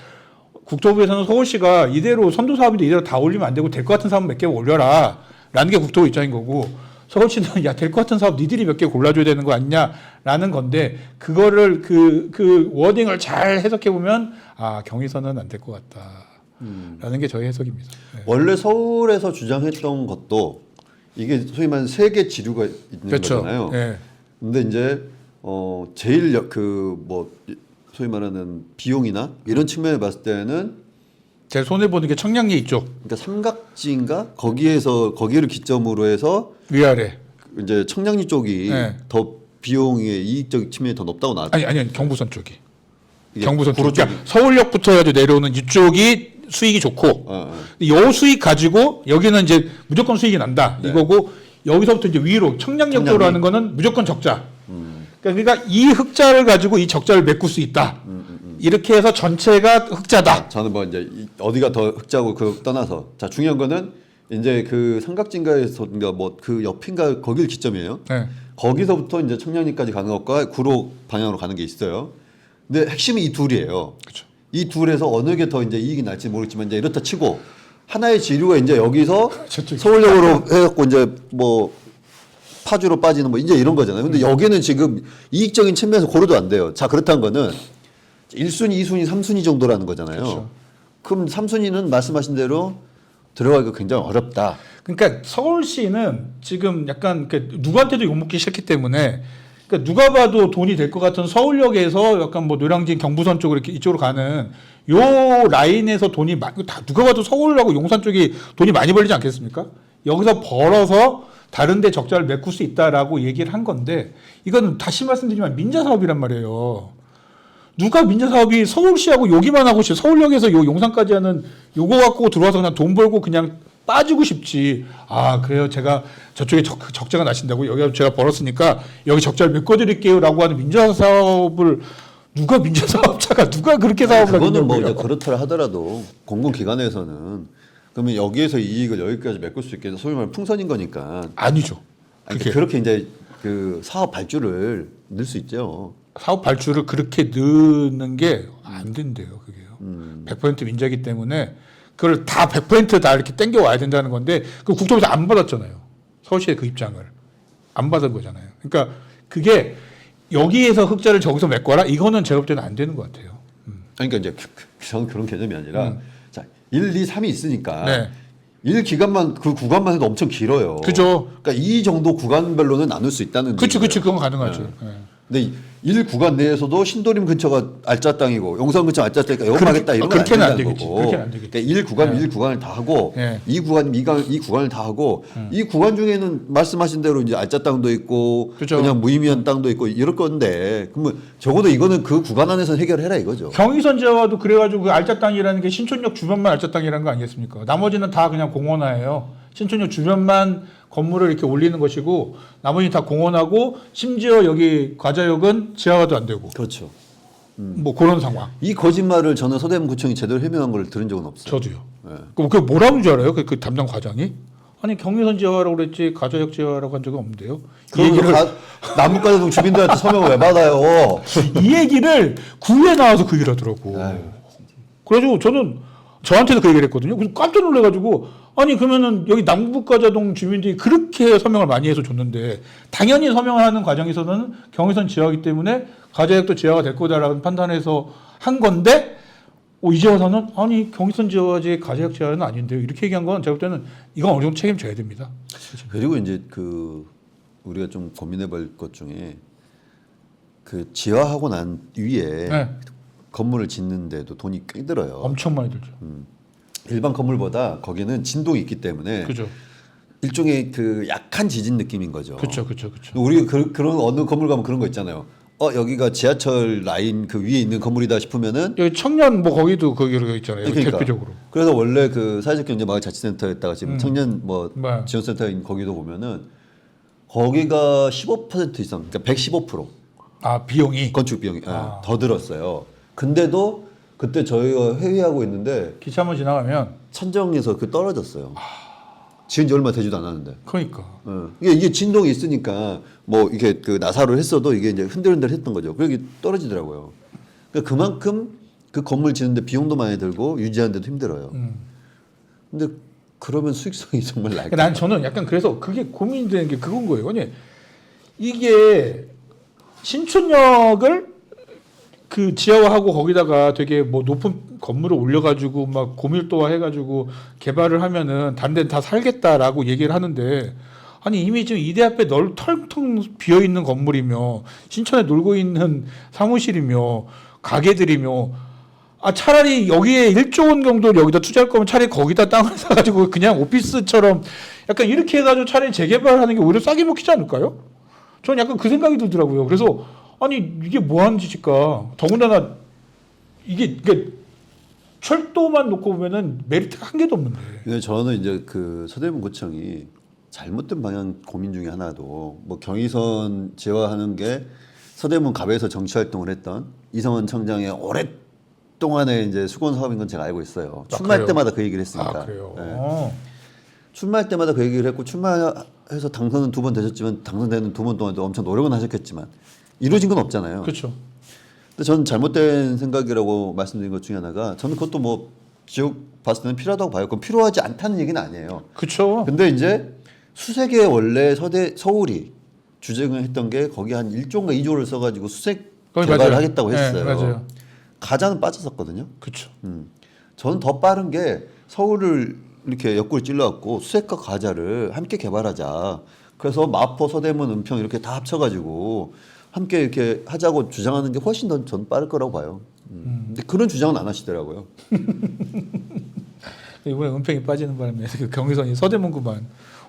국토부에서는 서울시가 이대로 선도 사업인데 이대로 다 올리면 안 되고 될 것 같은 사업 몇 개 올려라 라는 게 국토부 입장인 거고, 서울시는 야 될 것 같은 사업 니들이 몇 개 골라줘야 되는 거 아니냐라는 건데, 그거를 그 워딩을 잘 해석해 보면 경의선은 안 될 것 같다라는 게 저희 해석입니다. 네. 원래 서울에서 주장했던 것도 이게 소위 말하는 세계 지류가 있는 그렇죠. 거잖아요. 네. 근데 이제 제일 뭐 소위 말하는 비용이나 이런 측면에 봤을 때는 제 손에 보는 게 청량리 이쪽 그러니까 삼각지인가 거기를 기점으로 해서 위아래. 이제 청량리 쪽이 네. 더 비용의 이익적 측면이 더 높다고 나왔죠. 아니 경부선 쪽이. 이게 경부선 쪽. 구로 그러니까 서울역부터 해가지고 내려오는 이쪽이 수익이 좋고, 요 수익 가지고 여기는 이제 무조건 수익이 난다 네. 이거고, 여기서부터 이제 위로 청량역 쪽으로 하는 거는 무조건 적자. 그러니까 이 흑자를 가지고 이 적자를 메꿀 수 있다. 이렇게 해서 전체가 흑자다. 저는 뭐 이제 어디가 더 흑자고 그 떠나서 자 중요한 거는 이제 그 삼각지인가에서 뭐 그 옆인가 거길 기점이에요. 네. 거기서부터 이제 청량리까지 가는 것과 구로 방향으로 가는 게 있어요. 근데 핵심이 이 둘이에요. 그렇죠. 이 둘에서 어느 게 더 이제 이익이 날지 모르겠지만 이제 이렇다 치고 하나의 지류가 이제 여기서 저쪽이. 서울역으로 해갖고 이제 뭐 파주로 빠지는 뭐 이제 이런 거잖아요. 근데 여기는 지금 이익적인 측면에서 고려도 안 돼요. 자 그렇다는 거는 1순위, 2순위, 3순위 정도라는 거잖아요. 그렇죠. 그럼 3순위는 말씀하신 대로 들어가기가 굉장히 어렵다. 그러니까 서울시는 지금 약간 누구한테도 욕먹기 싫기 때문에, 그러니까 누가 봐도 돈이 될 것 같은 서울역에서 약간 뭐 노량진 경부선 쪽으로 이렇게 이쪽으로 가는 요 라인에서 돈이 많이, 다 누가 봐도 서울하고 용산 쪽이 돈이 많이 벌리지 않겠습니까? 여기서 벌어서 다른 데 적자를 메꿀 수 있다라고 얘기를 한 건데, 이건 다시 말씀드리지만 민자 사업이란 말이에요. 누가 민자 사업이 서울시하고 여기만 하고 싶어. 서울역에서 요 용산까지 하는 요거 갖고 들어와서 그냥 돈 벌고 그냥 빠지고 싶지. 그래요. 제가 저쪽에 적자가 나신다고 여기 제가 벌었으니까 여기 적자를 메꿔드릴게요라고 하는 민자 사업을 누가 민자 사업자가 누가 그렇게 사업을 그거는 뭐 하겠냐고요. 이제 그렇더라 하더라도 공공기관에서는 그러면 여기에서 이익을 여기까지 메꿀 수 있게 해서 소위 말하는 풍선인 거니까. 아니죠. 그러니까 그렇게 이제 그 사업 발주를 넣을 수 있죠. 사업 발주를 그렇게 넣는 게 안 된대요. 그게요. 100% 민자기 때문에 그걸 다 100%다 이렇게 땡겨 와야 된다는 건데, 그 국토부에서 안 받았잖아요. 서울시의 그 입장을 안 받은 거잖아요. 그러니까 그게 여기에서 흑자를 저기서 메꿔라, 이거는 제가 볼 때는 안 되는 것 같아요. 그러니까 이제 저는 그런 개념이 아니라 자 1, 2, 3이 있으니까 네. 1기간만 그 구간만 해도 엄청 길어요. 그죠. 그러니까 이 정도 구간별로는 나눌 수 있다는. 그치, 얘기예요. 그건 가능하죠. 네. 근데 1구간 내에서도 신도림 근처가 알짜 땅이고 용산 근처 알짜 땅이니까 여기 하겠다 이런 건 안 그렇게는 안 된다는 되겠지. 거고. 그렇게는 안 되겠지. 그러니까 1구간 네. 1구간을 다 하고 네. 2구간 이 구간을 다 하고 이 구간 중에는 말씀하신 대로 이제 알짜 땅도 있고 그죠. 그냥 무의미한 땅도 있고 이럴 건데 그러면 적어도 이거는 그 구간 안에서 해결해라 이거죠. 경의선 지하화도 그래가지고 그 알짜 땅이라는 게 신촌역 주변만 알짜 땅이라는 거 아니겠습니까? 나머지는 다 그냥 공원화예요. 신촌역 주변만 건물을 이렇게 올리는 것이고, 나머지 다 공원하고, 심지어 여기 과자역은 지하화도 안 되고, 그렇죠. 뭐 그런 상황. 이 거짓말을 저는 서대문구청이 제대로 해명한 걸 들은 적은 없어요. 저도요. 네. 그게 뭐라는 줄 알아요? 그 담당 과장이? 아니 경의선 지하화라고 그랬지 과자역 지하화라고 한 적은 없는데요. 이 얘기를 남북가족 주민들한테 서명을 왜 받아요? 이 얘기를 구에 나와서 그 얘기를 하더라고. 아유, 그래가지고 저는 저한테도 그 얘기를 했거든요. 그래서 깜짝 놀래가지고, 아니 그러면은 여기 남북가자동 주민들이 그렇게 서명을 많이 해서 줬는데, 당연히 서명을 하는 과정에서는 경의선 지하이기 때문에 과자역도 지하가 될 거다라는 판단해서 한 건데, 이제 와서는 아니 경의선 지하지 과자역 지하는 아닌데요. 이렇게 얘기한 건 제가 볼 때는 이건 어느 정도 책임져야 됩니다. 그리고 이제 그 우리가 좀 고민해볼 것 중에 그 지하하고 난 위에 네. 건물을 짓는데도 돈이 꽤 들어요. 엄청 많이 들죠. 일반 건물보다 거기는 진동이 있기 때문에 그죠. 일종의 그 약한 지진 느낌인 거죠. 그렇죠. 우리 그런 어느 건물 가면 그런 거 있잖아요. 여기가 지하철 라인 그 위에 있는 건물이다 싶으면은 여기 청년 뭐 거기도 거기 있잖아요. 그러니까. 대표적으로. 그래서 원래 그 사회적경제마을자치센터에다가 지금 청년 뭐 네. 지원센터인 거기도 보면은 거기가 15% 이상, 그러니까 115% 비용이 건축 비용이 더 들었어요. 근데도 그때 저희가 회의하고 있는데 기차 한번 지나가면 천정에서 그 떨어졌어요. 지은 지 얼마 되지도 않았는데. 그러니까. 이게 진동이 있으니까 뭐 이게 그 나사를 했어도 이게 이제 흔들흔들 했던 거죠. 그게 떨어지더라고요. 그러니까 그만큼 그 건물 짓는데 비용도 많이 들고 유지하는데도 힘들어요. 근데 그러면 수익성이 정말 날까? 난 저는 약간 그래서 그게 고민되는 게 그건 거예요. 아니 이게 신촌역을 그 지하화하고 거기다가 되게 뭐 높은 건물을 올려가지고 막 고밀도화 해가지고 개발을 하면은 다른 데는 다 살겠다라고 얘기를 하는데 아니 이미 지금 이대 앞에 텅텅 비어 있는 건물이며 신촌에 놀고 있는 사무실이며 가게들이며 아 차라리 여기에 1조 원 정도를 여기다 투자할 거면 차라리 거기다 땅을 사가지고 그냥 오피스처럼 약간 이렇게 해가지고 차라리 재개발하는 게 오히려 싸게 먹히지 않을까요? 저는 약간 그 생각이 들더라고요. 그래서 아니 이게 뭐 하는 짓일까? 더군다나 이게 철도만 놓고 보면은 메리트가 한 개도 없는데. 근데 저는 이제 그 서대문구청이 잘못된 방향 고민 중에 하나도 뭐 경의선 재화하는 게 서대문 갑에서 정치 활동을 했던 이성원 청장의 오랫동안의 이제 수건 사업인 건 제가 알고 있어요. 출마할 그래요? 때마다 그 얘기를 했으니까. 아 그래요. 네. 출마할 때마다 그 얘기를 했고 출마해서 당선은 2번 되셨지만 당선되는 2번 동안도 엄청 노력은 하셨겠지만 이루어진 건 없잖아요. 그렇죠. 근데 저는 잘못된 생각이라고 말씀드린 것 중에 하나가 저는 그것도 뭐 지역 봤을 때는 필요하다고 봐요. 그건 필요하지 않다는 얘기는 아니에요. 그렇죠. 근데 이제 수색에 원래 서울이 주장을 했던 게 거기 한 1조인가 2조를 써가지고 수색 개발을 맞아요. 하겠다고 했어요. 네, 맞아요. 가자는 빠졌었거든요. 그렇죠. 저는 더 빠른 게 서울을 이렇게 옆구리 찔러갖고 수색과 가자를 함께 개발하자. 그래서 마포, 서대문, 은평 이렇게 다 합쳐가지고 함께 이렇게 하자고 주장하는 게 훨씬 더 전 빠를 거라고 봐요. 근데 그런 주장은 안 하시더라고요. 이번에 은평이 빠지는 바람에 그 경의선이 서대문구만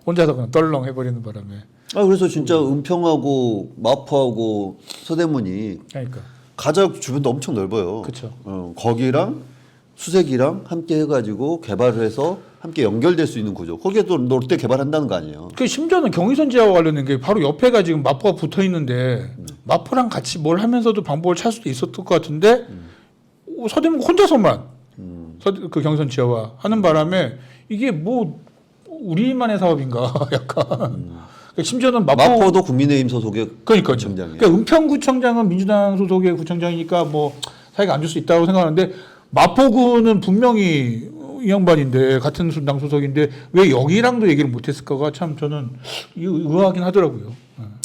혼자서 그냥 떨렁 해버리는 바람에. 아 그래서 진짜 은평하고 마포하고 서대문이 그러니까. 가자 주변도 엄청 넓어요. 그쵸. 거기랑 수색이랑 함께 해가지고 개발을 해서 함께 연결될 수 있는 구조. 거기에 또 롯데 개발한다는 거 아니에요? 그 심지어는 경의선 지하와 관련된 게 바로 옆에가 지금 마포가 붙어 있는데 마포랑 같이 뭘 하면서도 방법을 찾을 수도 있었을 것 같은데 서대문 혼자서만 그 경의선 지하화 하는 바람에 이게 뭐 우리만의 사업인가 약간. 그러니까 심지어는 마포도 국민의힘 소속의 그러니까요. 구청장이에요. 그러니까 은평구청장은 민주당 소속의 구청장이니까 뭐 사이가 안 좋을 수 있다고 생각하는데 마포구는 분명히 이 양반인데 같은 당 소속인데 왜 여기랑도 얘기를 못했을까가 참 저는 의아하긴 하더라고요.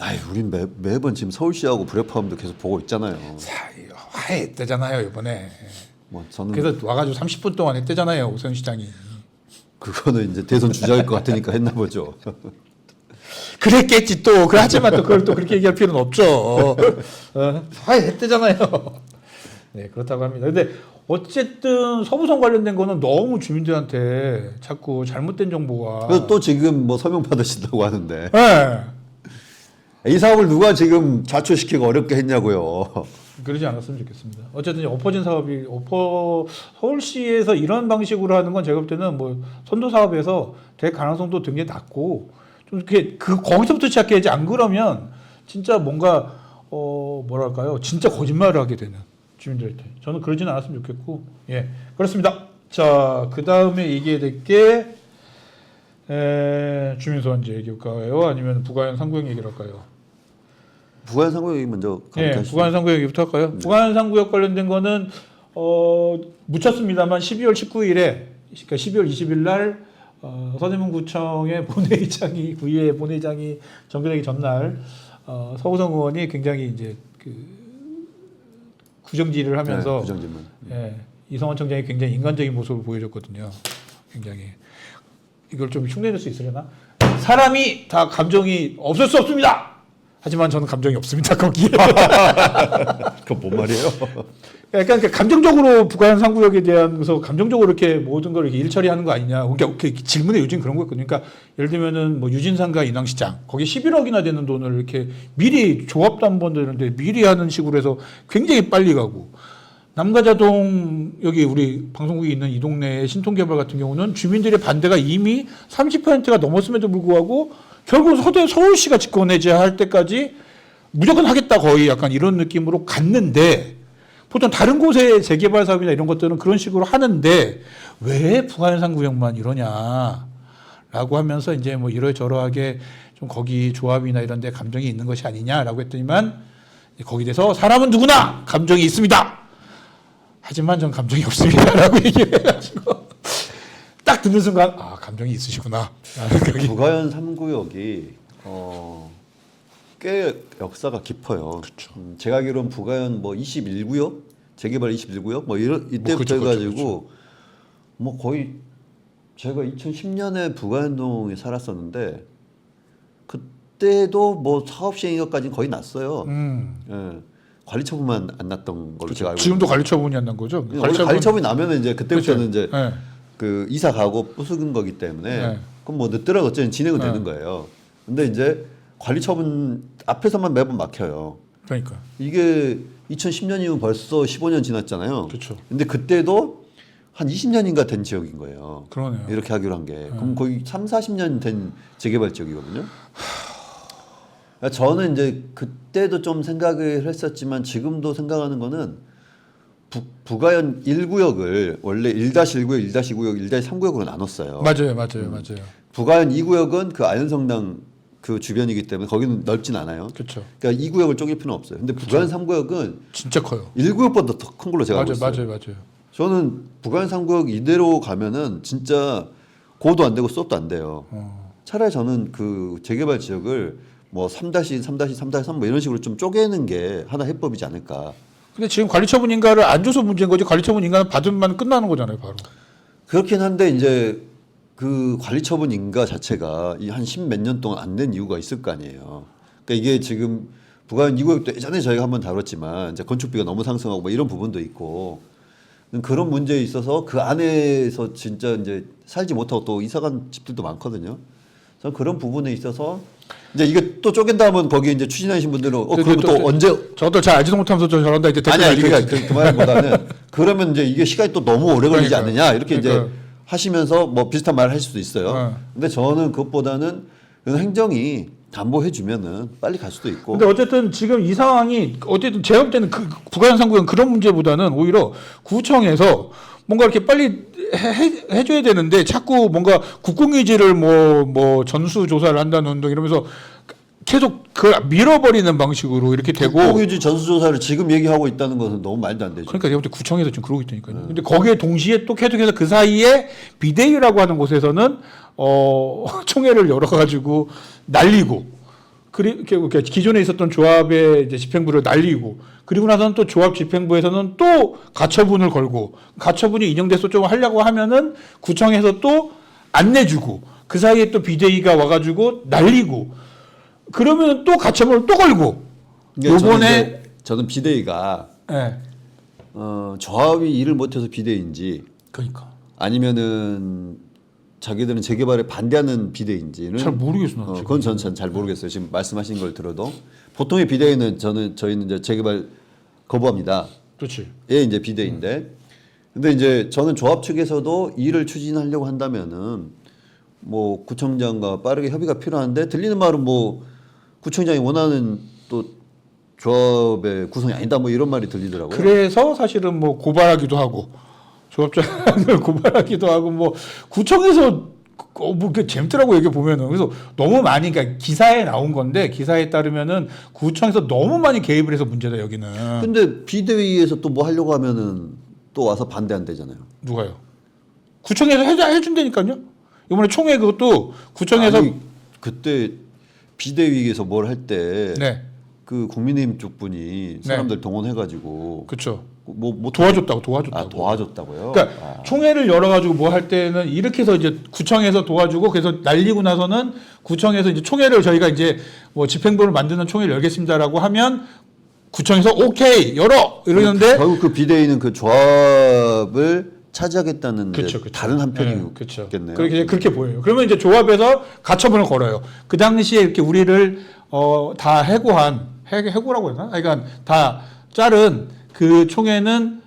아이 우린 매번 지금 서울시하고 불협화음도 계속 보고 있잖아요. 화했대잖아요 이번에. 뭐 저는 그래서 와가지고 30분 동안 했대잖아요 오세훈 시장이. 그거는 이제 대선 주자일 것 같으니까 했나 보죠. 그랬겠지 또. 하지만 또 그걸 또 그렇게 얘기할 필요는 없죠. 화해했대잖아요. 네 그렇다고 합니다. 근데 어쨌든 서부선 관련된 거는 너무 주민들한테 자꾸 잘못된 정보가. 그래서 또 지금 뭐 서명 받으신다고 하는데 네. 이 사업을 누가 지금 좌초시키고 어렵게 했냐고요. 그러지 않았으면 좋겠습니다. 어쨌든 엎어진 사업이 서울시에서 이런 방식으로 하는 건 제가 볼 때는 뭐 선도 사업에서 될 가능성도 굉장히 낮고 좀 이렇게 거기서부터 시작해야지 안 그러면 진짜 뭔가 뭐랄까요 진짜 거짓말을 하게 되는 주민들한테 저는 그러지는 않았으면 좋겠고 예 그렇습니다. 자 그 다음에 얘기해야 될 게 주민소환제 얘기할까요? 아니면 부가연 상구역 얘기를 할까요? 부가연 상구역이 먼저 예, 가시죠. 부가연 상구역 얘기부터 할까요? 네. 부가연 상구역 관련된 거는 묻혔습니다만 12월 19일에 그러니까 12월 20일 날 서대문구청의 본회의장이 구의회 본회의장이 정결되기 전날 서우성 의원이 굉장히 이제 그 구정질을 하면서 네, 구정질문. 예, 이성원 청장이 굉장히 인간적인 모습을 보여줬거든요. 굉장히 이걸 좀 흉내낼 수 있으려나? 사람이 다 감정이 없을 수 없습니다. 하지만 저는 감정이 없습니다. 거기에. 그건 뭔 말이에요? 약간 감정적으로 부가연 상구역에 대해서 감정적으로 이렇게 모든 걸 이렇게 일처리하는 거 아니냐. 그러니까 질문에 요즘 그런 거 있거든요. 그러니까 예를 들면은 뭐 유진상가 인왕시장 거기 11억이나 되는 돈을 이렇게 미리 조합도 한 번 되는데 미리 하는 식으로 해서 굉장히 빨리 가고 남가자동 여기 우리 방송국이 있는 이 동네의 신통개발 같은 경우는 주민들의 반대가 이미 30%가 넘었음에도 불구하고 결국 서울시가 집권해제할 때까지 무조건 하겠다 거의 약간 이런 느낌으로 갔는데 보통 다른 곳의 재개발 사업이나 이런 것들은 그런 식으로 하는데 왜 부가연산 구역만 이러냐라고 하면서 이제 뭐 이러저러하게 좀 거기 조합이나 이런 데 감정이 있는 것이 아니냐라고 했더니만 거기에 대해서 사람은 누구나 감정이 있습니다. 하지만 전 감정이 없습니다라고 얘기해가지고 딱 듣는 순간 아 감정이 있으시구나. 부가현 3구역이 꽤 역사가 깊어요. 그쵸. 제가 알기로는 부가현 뭐 21구역, 재개발 21구역 뭐 이때부터 그쵸, 해가지고 그쵸. 뭐 거의 제가 2010년에 부가현동에 살았었는데 그때도 뭐 사업 시행까지는 거의 났어요. 예. 관리 처분만 안 났던 걸로 제가 알고 지금도 관리 처분이 안 난 거죠? 원래 관리 처분이 나면은 이제 그때부터는 그쵸. 이제 네. 그 이사 가고 부수는 거기 때문에 네. 그럼 뭐 늦더라도 어쨌든 진행은 되는 거예요. 근데 이제 관리 처분 앞에서만 매번 막혀요. 그러니까. 이게 2010년이면 벌써 15년 지났잖아요. 그렇죠. 근데 그때도 한 20년인가 된 지역인 거예요. 그러네요. 이렇게 하기로 한 게. 그럼 거의 3, 40년 된 재개발 지역이거든요. 저는 이제 그때도 좀 생각을 했었지만 지금도 생각하는 거는 부가현 1구역을 원래 1-1구역, 1-2구역, 1-3구역으로 나눴어요. 맞아요. 부가현 2구역은 그 아현성당 그 주변이기 때문에 거기는 넓진 않아요. 그렇죠. 그러니까 2구역을 쪼갤 필요는 없어요. 근데 부가현 3구역은 진짜 커요. 1구역보다 더 큰 걸로 제가 알고 있어요. 맞아요. 저는 부가현 3구역 이대로 가면은 진짜 고도 안 되고 수업도 안 돼요. 차라리 저는 그 재개발 지역을 뭐 3-1, 3-2, 3-3 뭐 이런 식으로 좀 쪼개는 게 하나 해법이지 않을까. 근데 지금 관리처분 인가를 안 줘서 문제인 거지 관리처분 인가는 받으면 끝나는 거잖아요, 바로. 그렇긴 한데 이제 그 관리처분 인가 자체가 한 10몇 년 동안 안 된 이유가 있을 거 아니에요. 그러니까 이게 지금 부가현 2구역도 예전에 저희가 한번 다뤘지만 이제 건축비가 너무 상승하고 뭐 이런 부분도 있고 그런 문제에 있어서 그 안에서 진짜 이제 살지 못하고 또 이사간 집들도 많거든요. 저는 그런 부분에 있어서 이제 이게 또 쪼갠다 하면 거기에 이제 추진하신 분들은 그럼 또 언제 저도 잘 알지도 못하면서 저런다 이제 댓글 아니 날리겠지. 그 말보다는 그러면 이제 이게 시간이 또 너무 오래 걸리지 그러니까요. 않느냐 이렇게 이제 그러니까요. 하시면서 뭐 비슷한 말을 하실 수도 있어요. 근데 저는 그것보다는 행정이 담보해 주면은 빨리 갈 수도 있고. 근데 어쨌든 지금 이 상황이 어쨌든 제가 볼 때는 그 부가현 3구역은 그런 문제보다는 오히려 구청에서 뭔가 이렇게 빨리 해줘야 되는데 자꾸 뭔가 국공유지를 뭐 전수 조사를 한다는 운동 이러면서 계속 그걸 밀어버리는 방식으로 이렇게 되고. 국공유지 전수조사를 지금 얘기하고 있다는 것은 너무 말도 안 되죠. 그러니까 제가 볼 때 구청에서 지금 그러고 있다니까요. 근데 거기에 동시에 또 계속해서 그 사이에 비대위라고 하는 곳에서는 총회를 열어가지고 날리고. 그러니까 기존에 있었던 조합의 이제 집행부를 날리고 그리고 나서는 또 조합 집행부에서는 또 가처분을 걸고 가처분이 인용돼서 좀 하려고 하면은 구청에서 또 안 내주고 그 사이에 또 비대위가 와가지고 날리고 그러면 또 가처분을 또 걸고 요번에 저는 비대위가 예. 조합이 일을 못해서 비대위인지 그러니까 아니면은 자기들은 재개발에 반대하는 비대위인지는 잘 모르겠어. 나 그건 저는 잘 모르겠어요. 지금 말씀하신 걸 들어도 보통의 비대위는 저희는 이제 재개발 거부합니다. 그렇지. 예, 이제 비대위인데. 근데 이제 저는 조합 측에서도 일을 추진하려고 한다면은 뭐 구청장과 빠르게 협의가 필요한데 들리는 말은 뭐 구청장이 원하는 또 조합의 구성이 아니다 뭐 이런 말이 들리더라고요. 그래서 사실은 뭐 고발하기도 하고 조합장을 고발하기도 하고 뭐 구청에서 뭐 재밌더라고 여기 보면은 그래서 너무 많이 그러니까 기사에 나온 건데 기사에 따르면은 구청에서 너무 많이 개입을 해서 문제다 여기는. 근데 비대위에서 또 뭐 하려고 하면은 또 와서 반대한대잖아요. 누가요? 구청에서 해준다니까요. 이번에 총회 그것도 구청에서 아니, 그때 비대위에서 뭘 할 때 네. 그 국민의힘 쪽 분이 사람들 동원해가지고 그렇죠. 뭐 도와줬다고. 도와줬다고요? 그러니까 총회를 열어가지고 뭐 할 때는 이렇게 해서 이제 구청에서 도와주고 그래서 날리고 나서는 구청에서 이제 총회를 저희가 이제 뭐 집행부를 만드는 총회를 열겠습니다라고 하면 구청에서 오케이 열어 이러는데 결국 그 비대위는 그 조합을 차지하겠다는 그쵸. 다른 한편이겠네요. 그렇게 보여요. 그러면 이제 조합에서 가처분을 걸어요. 그 당시에 이렇게 우리를 다 해고라고 해야 되나? 그러니까 다 자른 그 총회는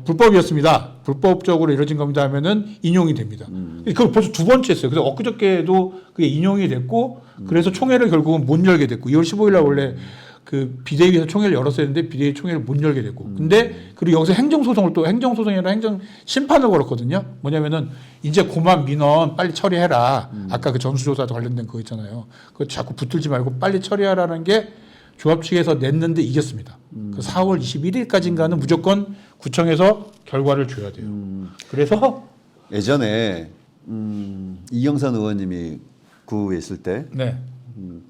불법이었습니다. 불법적으로 이루어진 겁니다 하면은 인용이 됩니다. 그걸 벌써 두 번째 했어요. 그래서 엊그저께도 그게 인용이 됐고 그래서 총회를 결국은 못 열게 됐고 2월 15일 날 원래 그 비대위에서 총회를 열었어야 했는데 비대위 총회를 못 열게 됐고 근데 그리고 여기서 행정소송이라 행정심판을 걸었거든요. 뭐냐면은 이제 고만 민원 빨리 처리해라. 아까 그 전수조사도 관련된 거 있잖아요. 그거 자꾸 붙들지 말고 빨리 처리하라는 게 조합 측에서 냈는데 이겼습니다. 그 4월 21일까지인가는 무조건 구청에서 결과를 줘야 돼요. 그래서 예전에 이영선 의원님이 구에 있을 때 네.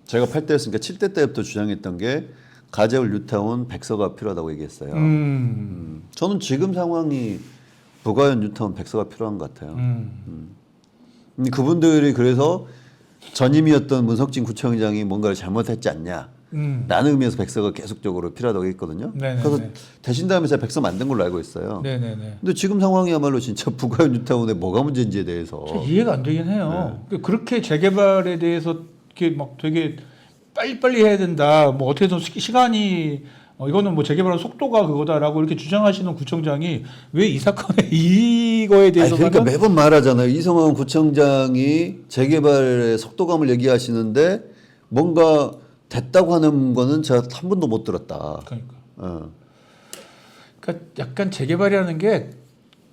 제가 8대였으니까 7대 때부터 주장했던 게 가재울 뉴타운 백서가 필요하다고 얘기했어요. 저는 지금 상황이 부가현 뉴타운 백서가 필요한 것 같아요. 근데 그분들이 그래서 전임이었던 문석진 구청장이 뭔가를 잘못했지 않냐. 라는 의미에서 백서가 계속적으로 필요하다고 했거든요. 네네네. 그래서 대신 다음에 제가 백서 만든 걸로 알고 있어요. 네네네. 근데 지금 상황이야말로 진짜 부가현 뉴타운에 뭐가 문제인지에 대해서 저 이해가 안 되긴 해요. 그렇게 재개발에 대해서 이렇게 막 되게 빨리빨리 해야 된다. 뭐 어떻게든 시간이 이거는 뭐 재개발의 속도가 그거다라고 이렇게 주장하시는 구청장이 왜 이 사건에 이거에 아니, 대해서 그러니까 매번 말하잖아요. 이성원 구청장이 재개발의 속도감을 얘기하시는데 뭔가 됐다고 하는 거는 제가 한 번도 못 들었다. 그러니까. 어. 그러니까 약간 재개발이라는 게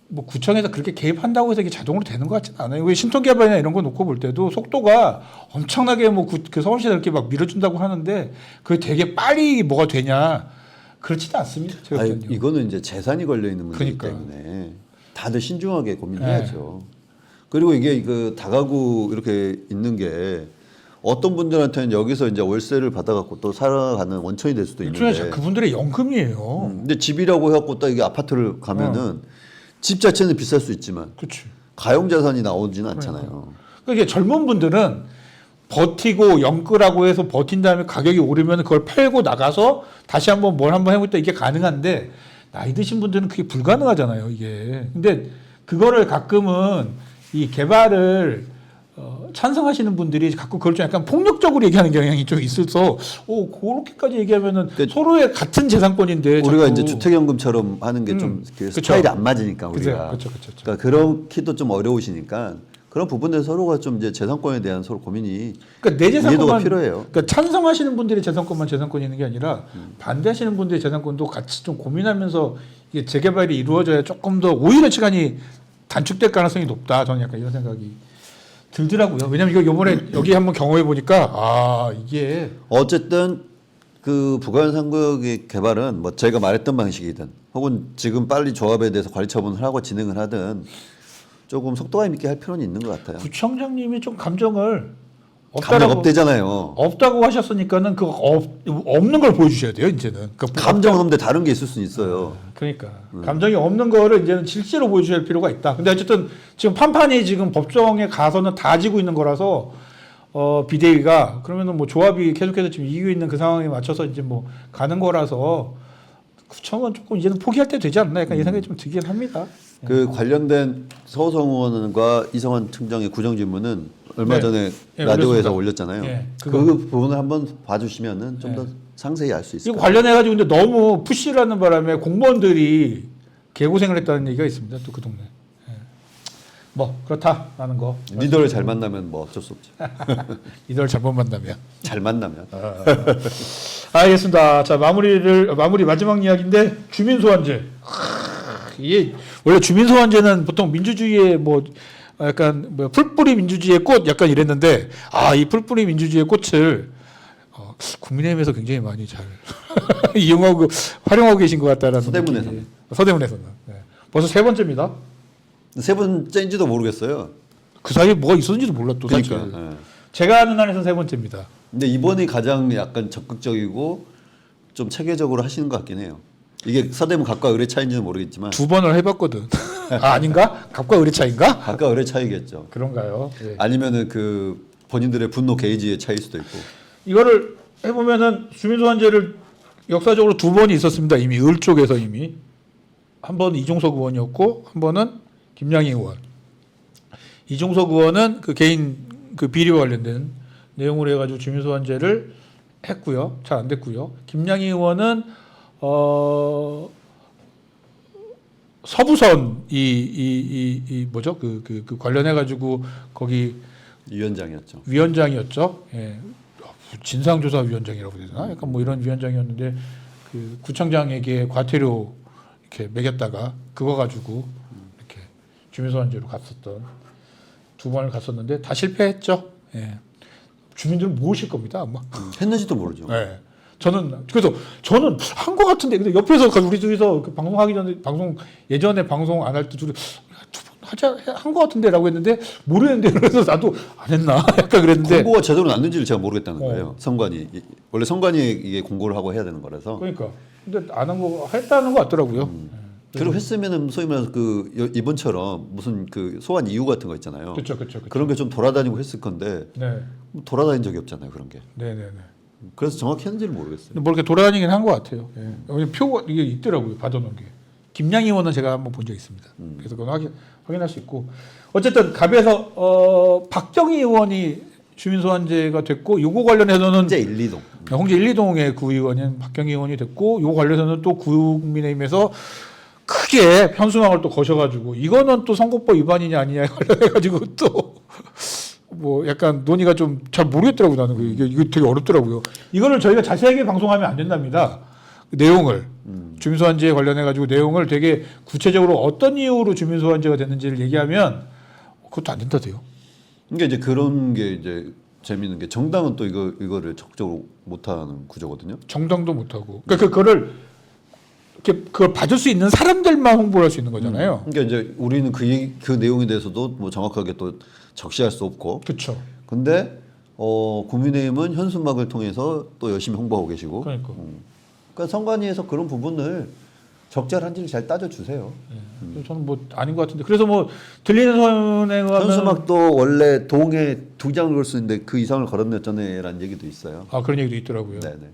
뭐 구청에서 그렇게 개입한다고 해서 이게 자동으로 되는 것 같지는 않아요. 왜 신통 개발이나 이런 거 놓고 볼 때도 속도가 엄청나게 뭐 그 서울시가 이렇게 막 밀어준다고 하는데 그게 되게 빨리 뭐가 되냐 그렇지도 않습니다. 제가 아니, 보기엔요. 이거는 이제 재산이 걸려 있는 문제이기 그러니까요. 때문에 다들 신중하게 고민해야죠. 그리고 이게 그 다가구 이렇게 있는 게 어떤 분들한테는 여기서 이제 월세를 받아갖고 또 살아가는 원천이 될 수도 일종의 있는데. 그분들의 연금이에요. 근데 집이라고 해갖고 딱 이게 아파트를 가면은 집 자체는 비쌀 수 있지만 그렇지. 가용 자산이 나오지는 않잖아요. 그러니까 이게 젊은 분들은 버티고 연끌하고 해서 버틴 다음에 가격이 오르면 그걸 팔고 나가서 다시 한번 뭘 한번 해보겠다 이게 가능한데 나이 드신 분들은 그게 불가능하잖아요 이게. 근데 그거를 가끔은 이 개발을 찬성하시는 분들이 가끔 그걸 좀 약간 폭력적으로 얘기하는 경향이 좀 있어서 그렇게까지 얘기하면은 서로의 같은 재산권인데 우리가 자꾸. 이제 주택연금처럼 하는 게 좀 스타일이 안 맞으니까 우리가. 그렇죠. 그러니까 그렇기도 좀 어려우시니까 그런 부분들 서로가 좀 이제 재산권에 대한 서로 고민이 그러니까 내 이해도가 재산권만 필요해요. 그러니까 찬성하시는 분들의 재산권만 재산권이 있는 게 아니라 반대하시는 분들의 재산권도 같이 좀 고민하면서 이게 재개발이 이루어져야 조금 더 오히려 시간이 단축될 가능성이 높다. 저는 약간 이런 생각이 들더라고요. 왜냐면 이거 이번에 여기 한번 경험해 보니까 이게 어쨌든 그 부가현 상구역의 개발은 뭐 제가 말했던 방식이든 혹은 지금 빨리 조합에 대해서 관리 처분을 하고 진행을 하든 조금 속도감 있게 할 필요는 있는 것 같아요. 구청장님이 좀 감정을 감정 없대잖아요. 없다고 하셨으니까는 그 없는 걸 보여주셔야 돼요 이제는. 그러니까 감정은 없는데 다른 게 있을 수는 있어요. 그러니까 감정이 없는 거를 이제는 실제로 보여줘야 할 필요가 있다. 근데 어쨌든 지금 판판이 지금 법정에 가서는 다 지고 있는 거라서 비대위가 그러면은 뭐 조합이 계속해서 지금 이기고 있는 그 상황에 맞춰서 이제 뭐 가는 거라서 구청은 조금 이제는 포기할 때 되지 않나 약간 이 생각이 좀 들긴 합니다. 그 관련된 서호성 의원과 이성환 청장의 구정질문은 얼마 네. 전에 네, 라디오에서 올렸습니다. 올렸잖아요. 네, 그 그거. 부분을 한번 봐주시면은 좀 더 상세히 알 수 있을 이거 것 같아요. 관련해가지고 근데 너무 푸시를 하는 바람에 공무원들이 개고생을 했다는 얘기가 있습니다. 또 그 동네. 예. 뭐 그렇다라는 거. 리더를 잘 만나면 뭐 어쩔 수 없죠. 이들 잘못 만나면. 잘 만나면. 알겠습니다. 자 마무리 마지막 이야기인데 주민 소환제. 이게 원래 주민 소환제는 보통 민주주의의 뭐 약간 뭐 풀뿌리 민주주의의 꽃 약간 이랬는데 이 풀뿌리 민주주의의 꽃을 국민의힘에서 굉장히 많이 잘 이용하고 활용하고 계신 것 같다라는 서대문에서는. 느낌이. 서대문에서는 네. 벌써 3번째입니다. 세 번째인지도 모르겠어요. 그 사이에 뭐가 있었는지도 몰라 또 사실. 그러니까. 예. 제가 아는 한에서 3번째입니다. 근데 이번이 가장 약간 적극적이고 좀 체계적으로 하시는 것 같긴 해요. 이게 서대문 갑과 을의 차이인지는 모르겠지만 2번을 해봤거든. 아닌가? 갑과 을의 차인가? 갑과 을의 차이겠죠. 그런가요? 예. 아니면은 그 본인들의 분노 게이지의 차이일 수도 있고. 이거를 해보면은 주민소환제를 역사적으로 2번이 있었습니다. 이미 을 쪽에서 이미 한 번은 이종석 의원이었고 한 번은 김양희 의원. 이종석 의원은 그 개인 그 비리와 관련된 내용으로 해가지고 주민소환제를 했고요. 잘 안 됐고요. 김양희 의원은 서부선 이 뭐죠? 그 관련해가지고 거기 위원장이었죠. 위원장이었죠. 예. 진상조사위원장이라고 해야 되나? 약간 뭐 이런 위원장이었는데 그 구청장에게 과태료 이렇게 매겼다가 그거 가지고 이렇게 주민소환제로 갔었던 2번을 갔었는데 다 실패했죠. 예. 주민들은 모으실 겁니다 아마. 했는지도 모르죠. 예. 저는 그래서 저는 한 것 같은데 근데 옆에서 우리 둘이서 그 방송하기 전에 예전에 방송 안 할 때 둘이 두 번 하자 한 것 같은데라고 했는데 모르겠는데 그래서 나도 안 했나 약간 그랬는데 공고가 제대로 났는지를 제가 모르겠다는 어. 거예요. 선관위 원래 선관위 이게 공고를 하고 해야 되는 거라서. 그러니까 근데 안 한 거 했다는 것 같더라고요. 그리고 했으면은 소위 말해서 이번처럼 무슨 그 소환 이유 같은 거 있잖아요. 그렇죠. 그런 게 좀 돌아다니고 했을 건데 네, 돌아다닌 적이 없잖아요. 그런 게. 네. 그래서 정확히 했는지는 모르겠어요. 뭐 이렇게 돌아다니긴 한 것 같아요. 예. 왜냐면 표가 이게 있더라고요. 받아놓은 게. 김양 의원은 제가 한번 본 적 있습니다. 그래서 그건 확인할 수 있고 어쨌든 갑에서 박정희 의원이 주민소환제가 됐고 요거 관련해서는 현재 1, 2동. 홍제 1, 2동의 구의원인 박경희 의원이 됐고 요거 관련해서는 또 국민의힘에서 크게 현수막을 또 거셔가지고 이거는 또 선거법 위반이냐 아니냐 관련해가지고 또 뭐 약간 논의가 좀 잘 모르겠더라고요. 나는 이게 되게 어렵더라고요. 이거를 저희가 자세하게 방송하면 안 된답니다. 내용을 주민소환제에 관련해가지고 내용을 되게 구체적으로 어떤 이유로 주민소환제가 됐는지를 얘기하면 그것도 안 된다대요. 그러니까 이제 그런 게 이제 재미있는 게 정당은 또 이거를 적극적으로 못하는 구조거든요. 정당도 못하고 그러니까 그걸 받을 수 있는 사람들만 홍보를 할 수 있는 거잖아요. 그러니까 이제 우리는 그 내용에 대해서도 뭐 정확하게 또 적시할 수 없고. 그렇죠. 근데 국민의힘은 현수막을 통해서 또 열심히 홍보하고 계시고. 그러니까. 그러니까 선관위에서 그런 부분을 적절한지를 잘 따져주세요. 저는 뭐 아닌 것 같은데 그래서 뭐 들리는 소문에 의하면 현수막도 원래 동에 2장을 걸 수 있는데 그 이상을 걸어냈잖아요라는 얘기도 있어요. 아 그런 얘기도 있더라고요. 네네.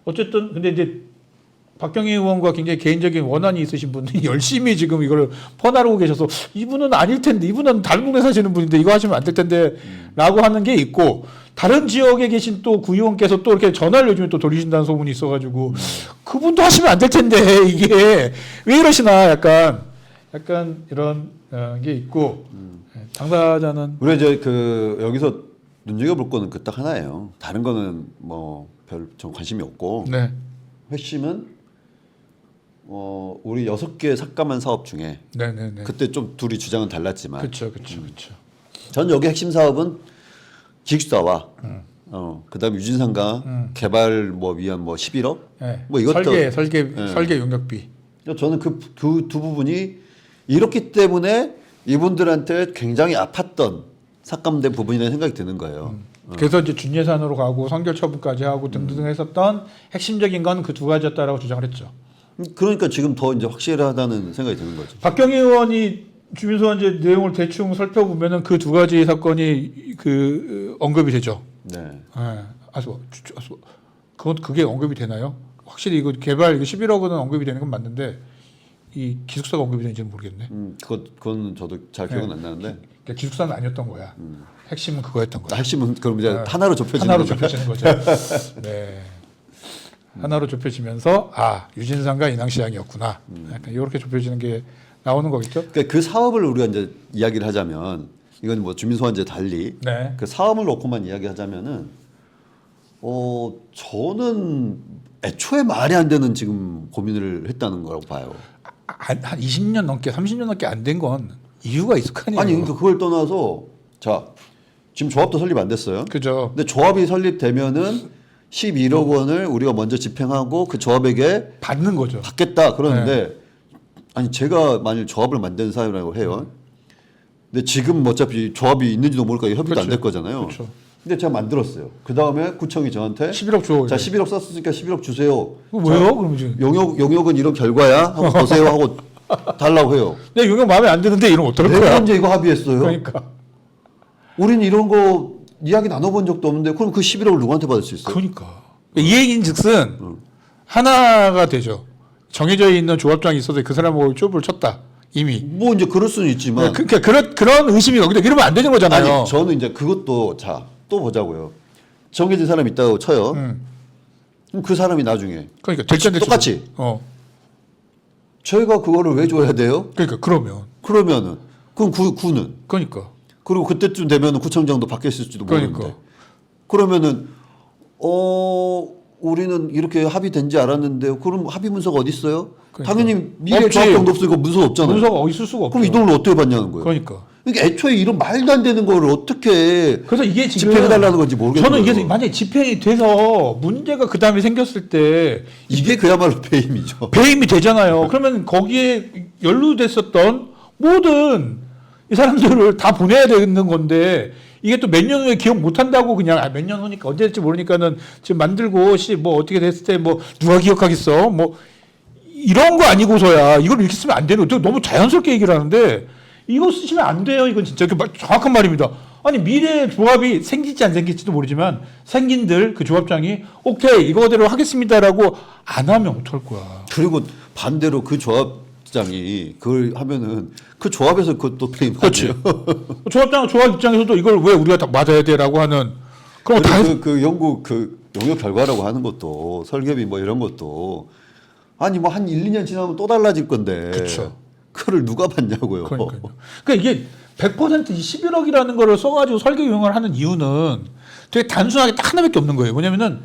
어쨌든 근데 이제 박경희 의원과 굉장히 개인적인 원한이 있으신 분이 열심히 지금 이걸 퍼나르고 계셔서 이분은 아닐 텐데 이분은 다른 동네 사시는 분인데 이거 하시면 안 될 텐데라고 하는 게 있고 다른 지역에 계신 또 구의원께서 또 이렇게 전화를 요즘에 또 돌리신다는 소문이 있어가지고 그분도 하시면 안 될 텐데 이게 왜 이러시나 약간 이런 게 있고 당사자는 우리 이제 여기서 눈여겨볼 거는 그 딱 하나예요. 다른 거는 뭐 별 좀 관심이 없고 네. 핵심은 우리 6개 삭감한 사업 중에 네네네. 그때 좀 둘이 주장은 달랐지만 그렇죠. 전 여기 핵심 사업은 기숙사와 그다음에 유진상가 개발 뭐 위한 뭐 11억 네. 뭐 이것도 설계 용역비. 저는 그 두 부분이 이렇기 때문에 이분들한테 굉장히 아팠던 삭감된 부분이라는 생각이 드는 거예요. 그래서 이제 준예산으로 가고 선결 처분까지 하고 등등 했었던 핵심적인 건 그 두 가지였다라고 주장을 했죠. 그러니까 지금 더 이제 확실하다는 생각이 드는 거죠. 박경희 의원이 주민소환제 내용을 대충 살펴보면은 그 두 가지 사건이 언급이 되죠. 네. 그게 언급이 되나요? 확실히 이거 개발 이거 11억 원은 언급이 되는 건 맞는데 이 기숙사가 언급이 되는지는 모르겠네. 그건 저도 잘 기억은 안 나는데. 그러니까 기숙사는 아니었던 거야. 핵심은 그거였던 거야. 핵심은 그럼 이제 하나로 좁혀지는 거죠. 거죠. 네. 하나로 좁혀지면서 유진상과 인왕시장이었구나. 약간 이렇게 좁혀지는 게 나오는 거겠죠. 그러니까 그 사업을 우리가 이제 이야기를 하자면 이건 뭐 주민소환제 달리 네. 그 사업을 놓고만 이야기하자면은 저는 애초에 말이 안 되는 지금 고민을 했다는 거라고 봐요. 한 20년 넘게 30년 넘게 안 된 건 이유가 있을 거 아니에요. 아니 그러니까 그걸 떠나서 자 지금 조합도 설립 안 됐어요. 그죠. 근데 조합이 설립되면은 11억 원을 우리가 먼저 집행하고 그 조합에게 받는 거죠. 받겠다 그러는데 아니 제가 만일 조합을 만드는 사람이라고 해요. 근데 지금 어차피 조합이 있는지도 모르니까 협의도 안 될 거잖아요. 그렇죠. 근데 제가 만들었어요. 그 다음에 구청이 저한테 11억 줘. 자 11억 썼으니까 11억 주세요. 왜요? 그러면 지금 용역은 이런 결과야 하고 보세요 하고 달라고 해요. 내 용역 마음에 안 드는데 이러면 어떨 내가 거야? 언제 이거 합의했어요? 그러니까. 우리는 이런 거 이야기 나눠본 적도 없는데 그럼 그 11억을 누구한테 받을 수 있어요? 그러니까. 이 얘기인즉슨 하나가 되죠. 정해져 있는 조합장이 있어서 그 사람하고 좁을 쳤다. 이미. 뭐 이제 그럴 수는 있지만 그러니까 그런 의심이 여기다 이러면 안 되는 거잖아요. 아니 저는 이제 그것도 또 보자고요. 정해진 사람이 있다고 쳐요. 그럼 그 사람이 나중에 그러니까 될 텐데 똑같이 저희가 그거를 왜 줘야 돼요? 그러니까 그러면은 그럼 구는 그러니까 그리고 그때쯤 되면은 구청장도 바뀌었을지도 모르는데 그러니까. 그러면은 우리는 이렇게 합의된지 알았는데 그럼 합의 문서가 어디 있어요? 그러니까. 당연히 미래 없지. 조합장도 없으니까 문서 없잖아요. 문서가 있을 수가 없죠. 그럼 이 돈을 어떻게 받냐는 거예요. 그러니까. 그러니까 애초에 이런 말도 안 되는 거를 어떻게 그래서 이게 지금 집행해달라는 건지 모르겠어요. 저는 이게 만약에 집행이 돼서 문제가 그 다음에 생겼을 때 이게 그야말로 배임이죠. 배임이 되잖아요. 그러면 거기에 연루됐었던 모든 이 사람들을 다 보내야 되는 건데 이게 또 몇 년 후에 기억 못 한다고 그냥 몇 년 후니까 언제 될지 모르니까는 지금 만들고 뭐 어떻게 됐을 때 뭐 누가 기억하겠어 뭐 이런 거 아니고서야 이걸 이렇게 쓰면 안 되는 거 너무 자연스럽게 얘기를 하는데 이거 쓰시면 안 돼요. 이건 진짜 정확한 말입니다. 아니 미래 조합이 생길지 안 생길지도 모르지만 생긴들 그 조합장이 오케이 이거대로 하겠습니다라고 안 하면 어떡할 거야. 그리고 반대로 그 조합장이 그걸 하면은 그 조합에서 그것도 배임 그렇지. 아니에요? 조합 입장에서도 이걸 왜 우리가 다 맞아야 돼라고 하는 그럼 다 그 연구 그 용역 결과라고 하는 것도 설계비 뭐 이런 것도 아니 뭐 한 1, 2년 지나면 또 달라질 건데. 그쵸. 그걸 누가 봤냐고요. 그러니까요. 그러니까 이게 100% 11억이라는 거를 써가지고 설계 용역을 하는 이유는 되게 단순하게 딱 하나밖에 없는 거예요. 뭐냐면은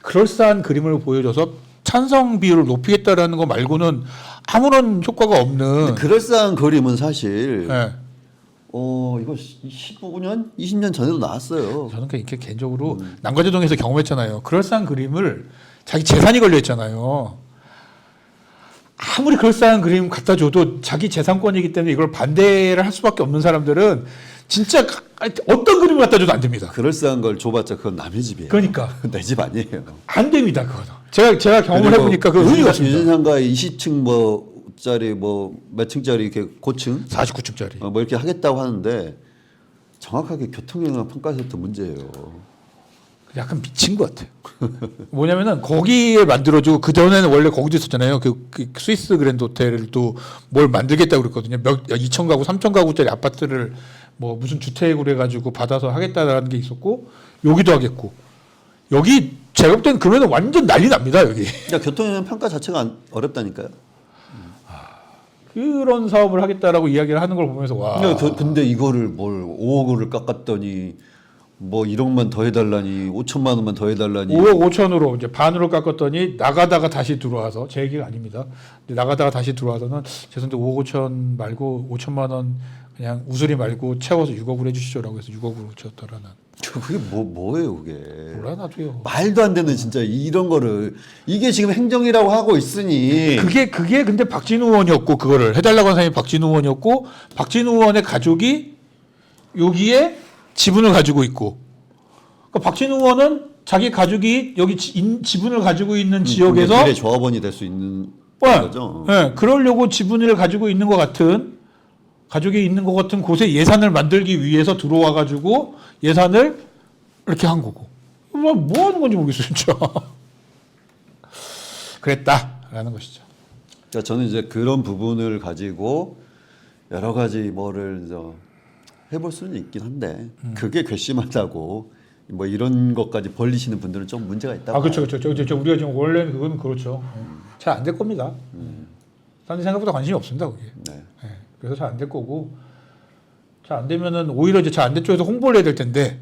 그럴싸한 그림을 보여줘서 찬성 비율을 높이겠다라는 거 말고는 아무런 효과가 없는. 근데 그럴싸한 그림은 사실 예. 이거 15년, 20년 전에도 나왔어요. 저는 그냥 이렇게 개인적으로 난과제동에서 경험했잖아요. 그럴싸한 그림을 자기 재산이 걸려 있잖아요. 아무리 그럴싸한 그림 갖다 줘도 자기 재산권이기 때문에 이걸 반대를 할 수밖에 없는 사람들은 진짜 어떤 그림을 갖다 줘도 안 됩니다. 그럴싸한 걸 줘봤자 그건 남의 집이에요. 그러니까 내 집 아니에요. 안 됩니다. 그거는 제가 경험을 해보니까 그 의미가 없습니다. 유진상가의 20층 뭐짜리 뭐 몇 층짜리 이렇게 고층 49층짜리. 뭐 이렇게 하겠다고 하는데 정확하게 교통영향 평가에서부터 문제예요. 약간 미친 것 같아요. 뭐냐면은 거기에 만들어주고 그 전에는 원래 거기도 있었잖아요. 그 스위스 그랜드 호텔도 뭘 만들겠다고 그랬거든요. 2천 가구, 3천 가구짜리 아파트를 뭐 무슨 주택으로 해가지고 받아서 하겠다라는 게 있었고 여기도 하겠고 여기 제가 볼 때는 그러면 완전 난리 납니다 여기. 그러니까 교통영향 평가 자체가 어렵다니까요. 그런 사업을 하겠다라고 이야기를 하는 걸 보면서 와. 근데 이거를 뭘 5억을 깎았더니 뭐 1억만 더 해달라니 5천만 원만 더 해달라니 5억 5천으로 이제 반으로 깎았더니 나가다가 다시 들어와서 제 얘기가 아닙니다. 근데 나가다가 다시 들어와서는 죄송한데 5억 5천 말고 5천만 원 그냥 우수리 말고 채워서 6억으로 해주시죠라고 해서 6억으로 채웠다라는. 그게 뭐예요 그게. 몰라 나도요. 말도 안 되는 진짜 이런 거를 이게 지금 행정이라고 하고 있으니 그게 근데 박진우 의원이었고 그거를 해달라고 한 사람이 박진우 의원이었고 박진우 의원의 가족이 여기에 지분을 가지고 있고 그러니까 박진우 의원은 자기 가족이 여기 지분을 가지고 있는 지역에서 미래 조합원이 될 수 있는 네, 거죠. 네, 그러려고 지분을 가지고 있는 것 같은 가족이 있는 것 같은 곳에 예산을 만들기 위해서 들어와 가지고 예산을 이렇게 한 거고 뭐 하는 건지 모르겠어요 진짜. 그랬다라는 것이죠. 그러니까 저는 이제 그런 부분을 가지고 여러 가지 뭐를 해볼 수는 있긴 한데 그게 괘씸하다고 뭐 이런 것까지 벌리시는 분들은 좀 문제가 있다고. 그렇죠. 우리가 지금 원래는 그거는 그렇죠. 잘 안 될 겁니다. 사람들이 생각보다 관심이 없습니다 거기에. 네. 네, 그래서 잘 안 될 거고 잘 안 되면은 오히려 이제 잘 안 될 쪽에서 홍보를 해야 될 텐데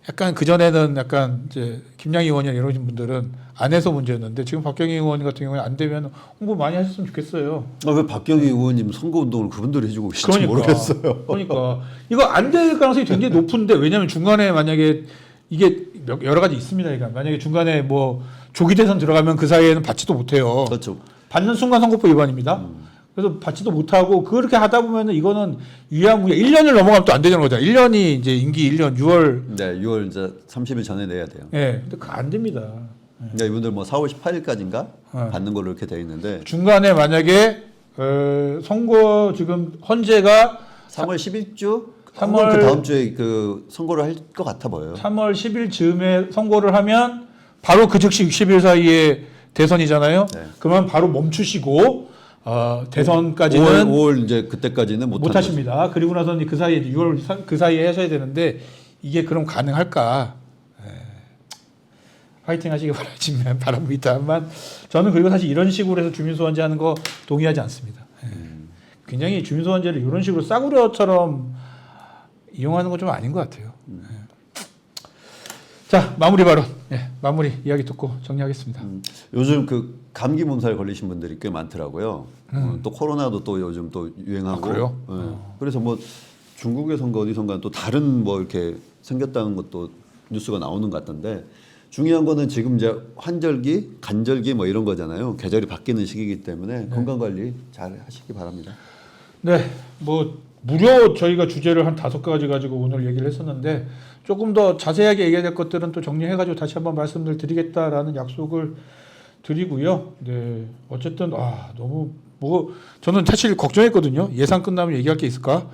약간 그 전에는 약간 이제 김양희 의원이나 이런 분들은 안 해서 문제였는데 지금 박경희 의원 같은 경우에 안 되면 홍보 많이 하셨으면 좋겠어요. 왜 박경희 의원님 선거운동을 그분들이 해주고 계신지 모르겠어요. 그러니까 이거 안 될 가능성이 굉장히 높은데 왜냐하면 중간에 만약에 이게 여러 가지 있습니다. 그러니까 만약에 중간에 뭐 조기 대선 들어가면 그 사이에는 받지도 못해요. 그렇죠. 받는 순간 선거법 위반입니다. 그래서 받지도 못하고 그렇게 하다 보면은 이거는 위안무야 1년을 넘어가면 또 안 되는 거잖아요. 1년이 이제 임기 1년 6월. 네, 6월 이제 30일 전에 내야 돼요. 예. 근데 그거 안 됩니다. 그러니까 이분들 뭐 4월 18일까지인가 받는 걸로 이렇게 돼 있는데 중간에 만약에 선거 지금 헌재가 3월 10일주 3월 그 다음 주에 그 선거를 할 것 같아 보여요. 3월 10일 즈음에 선거를 하면 바로 그 즉시 60일 사이에 대선이잖아요. 네. 그러면 바로 멈추시고 대선까지는 5월 이제 그때까지는 못 하십니다. 그리고 나서는 그 사이에 6월 그 사이에 하셔야 되는데 이게 그럼 가능할까? 화이팅 하시기 바랍니다만 저는 그리고 사실 이런 식으로 해서 주민소환제 하는 거 동의하지 않습니다. 굉장히 주민소환제를 이런 식으로 싸구려처럼 이용하는 건 좀 아닌 것 같아요. 자 마무리 발언. 마무리 이야기 듣고 정리하겠습니다. 요즘 그 감기 몸살 걸리신 분들이 꽤 많더라고요. 또 코로나도 또 요즘 또 유행하고. 그래요? 그래서 뭐 중국의 선거 어디선가 또 다른 뭐 이렇게 생겼다는 것도 뉴스가 나오는 것 같던데 중요한 거는 지금 이제 환절기, 간절기 뭐 이런 거잖아요. 계절이 바뀌는 시기이기 때문에 건강 관리 잘 하시기 바랍니다. 네, 뭐 무려 저희가 주제를 한 5가지 가지고 오늘 얘기를 했었는데 조금 더 자세하게 얘기해야 될 것들은 또 정리해가지고 다시 한번 말씀을 드리겠다라는 약속을 드리고요. 네, 어쨌든 너무 뭐 저는 사실 걱정했거든요. 예산 끝나면 얘기할 게 있을까?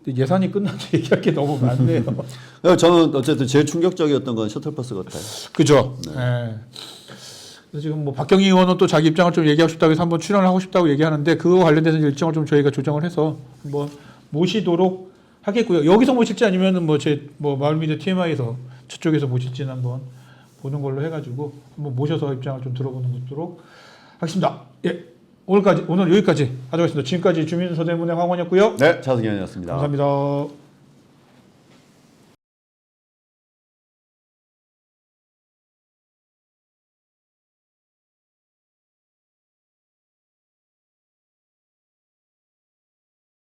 근데 예산이 끝나도 얘기할 게 너무 많네요. 저는 어쨌든 제일 충격적이었던 건 셔틀버스 같아요. 그죠? 네. 그래서 지금 뭐 박경희 의원은 또 자기 입장을 좀 얘기하고 싶다고 해서 한번 출연을 하고 싶다고 얘기하는데 그거 관련돼서 일정을 좀 저희가 조정을 해서 한번 모시도록 하겠고요. 여기서 모실지 아니면은 뭐 제 마을미디어 TMI에서 저쪽에서 모실지는 한번 보는 걸로 해가지고 한번 모셔서 입장을 좀 들어보는 것도록 하겠습니다. 예, 오늘 여기까지 하도록 하겠습니다. 지금까지 주민서대문의 황원이었고요. 네, 차승현이었습니다. 감사합니다.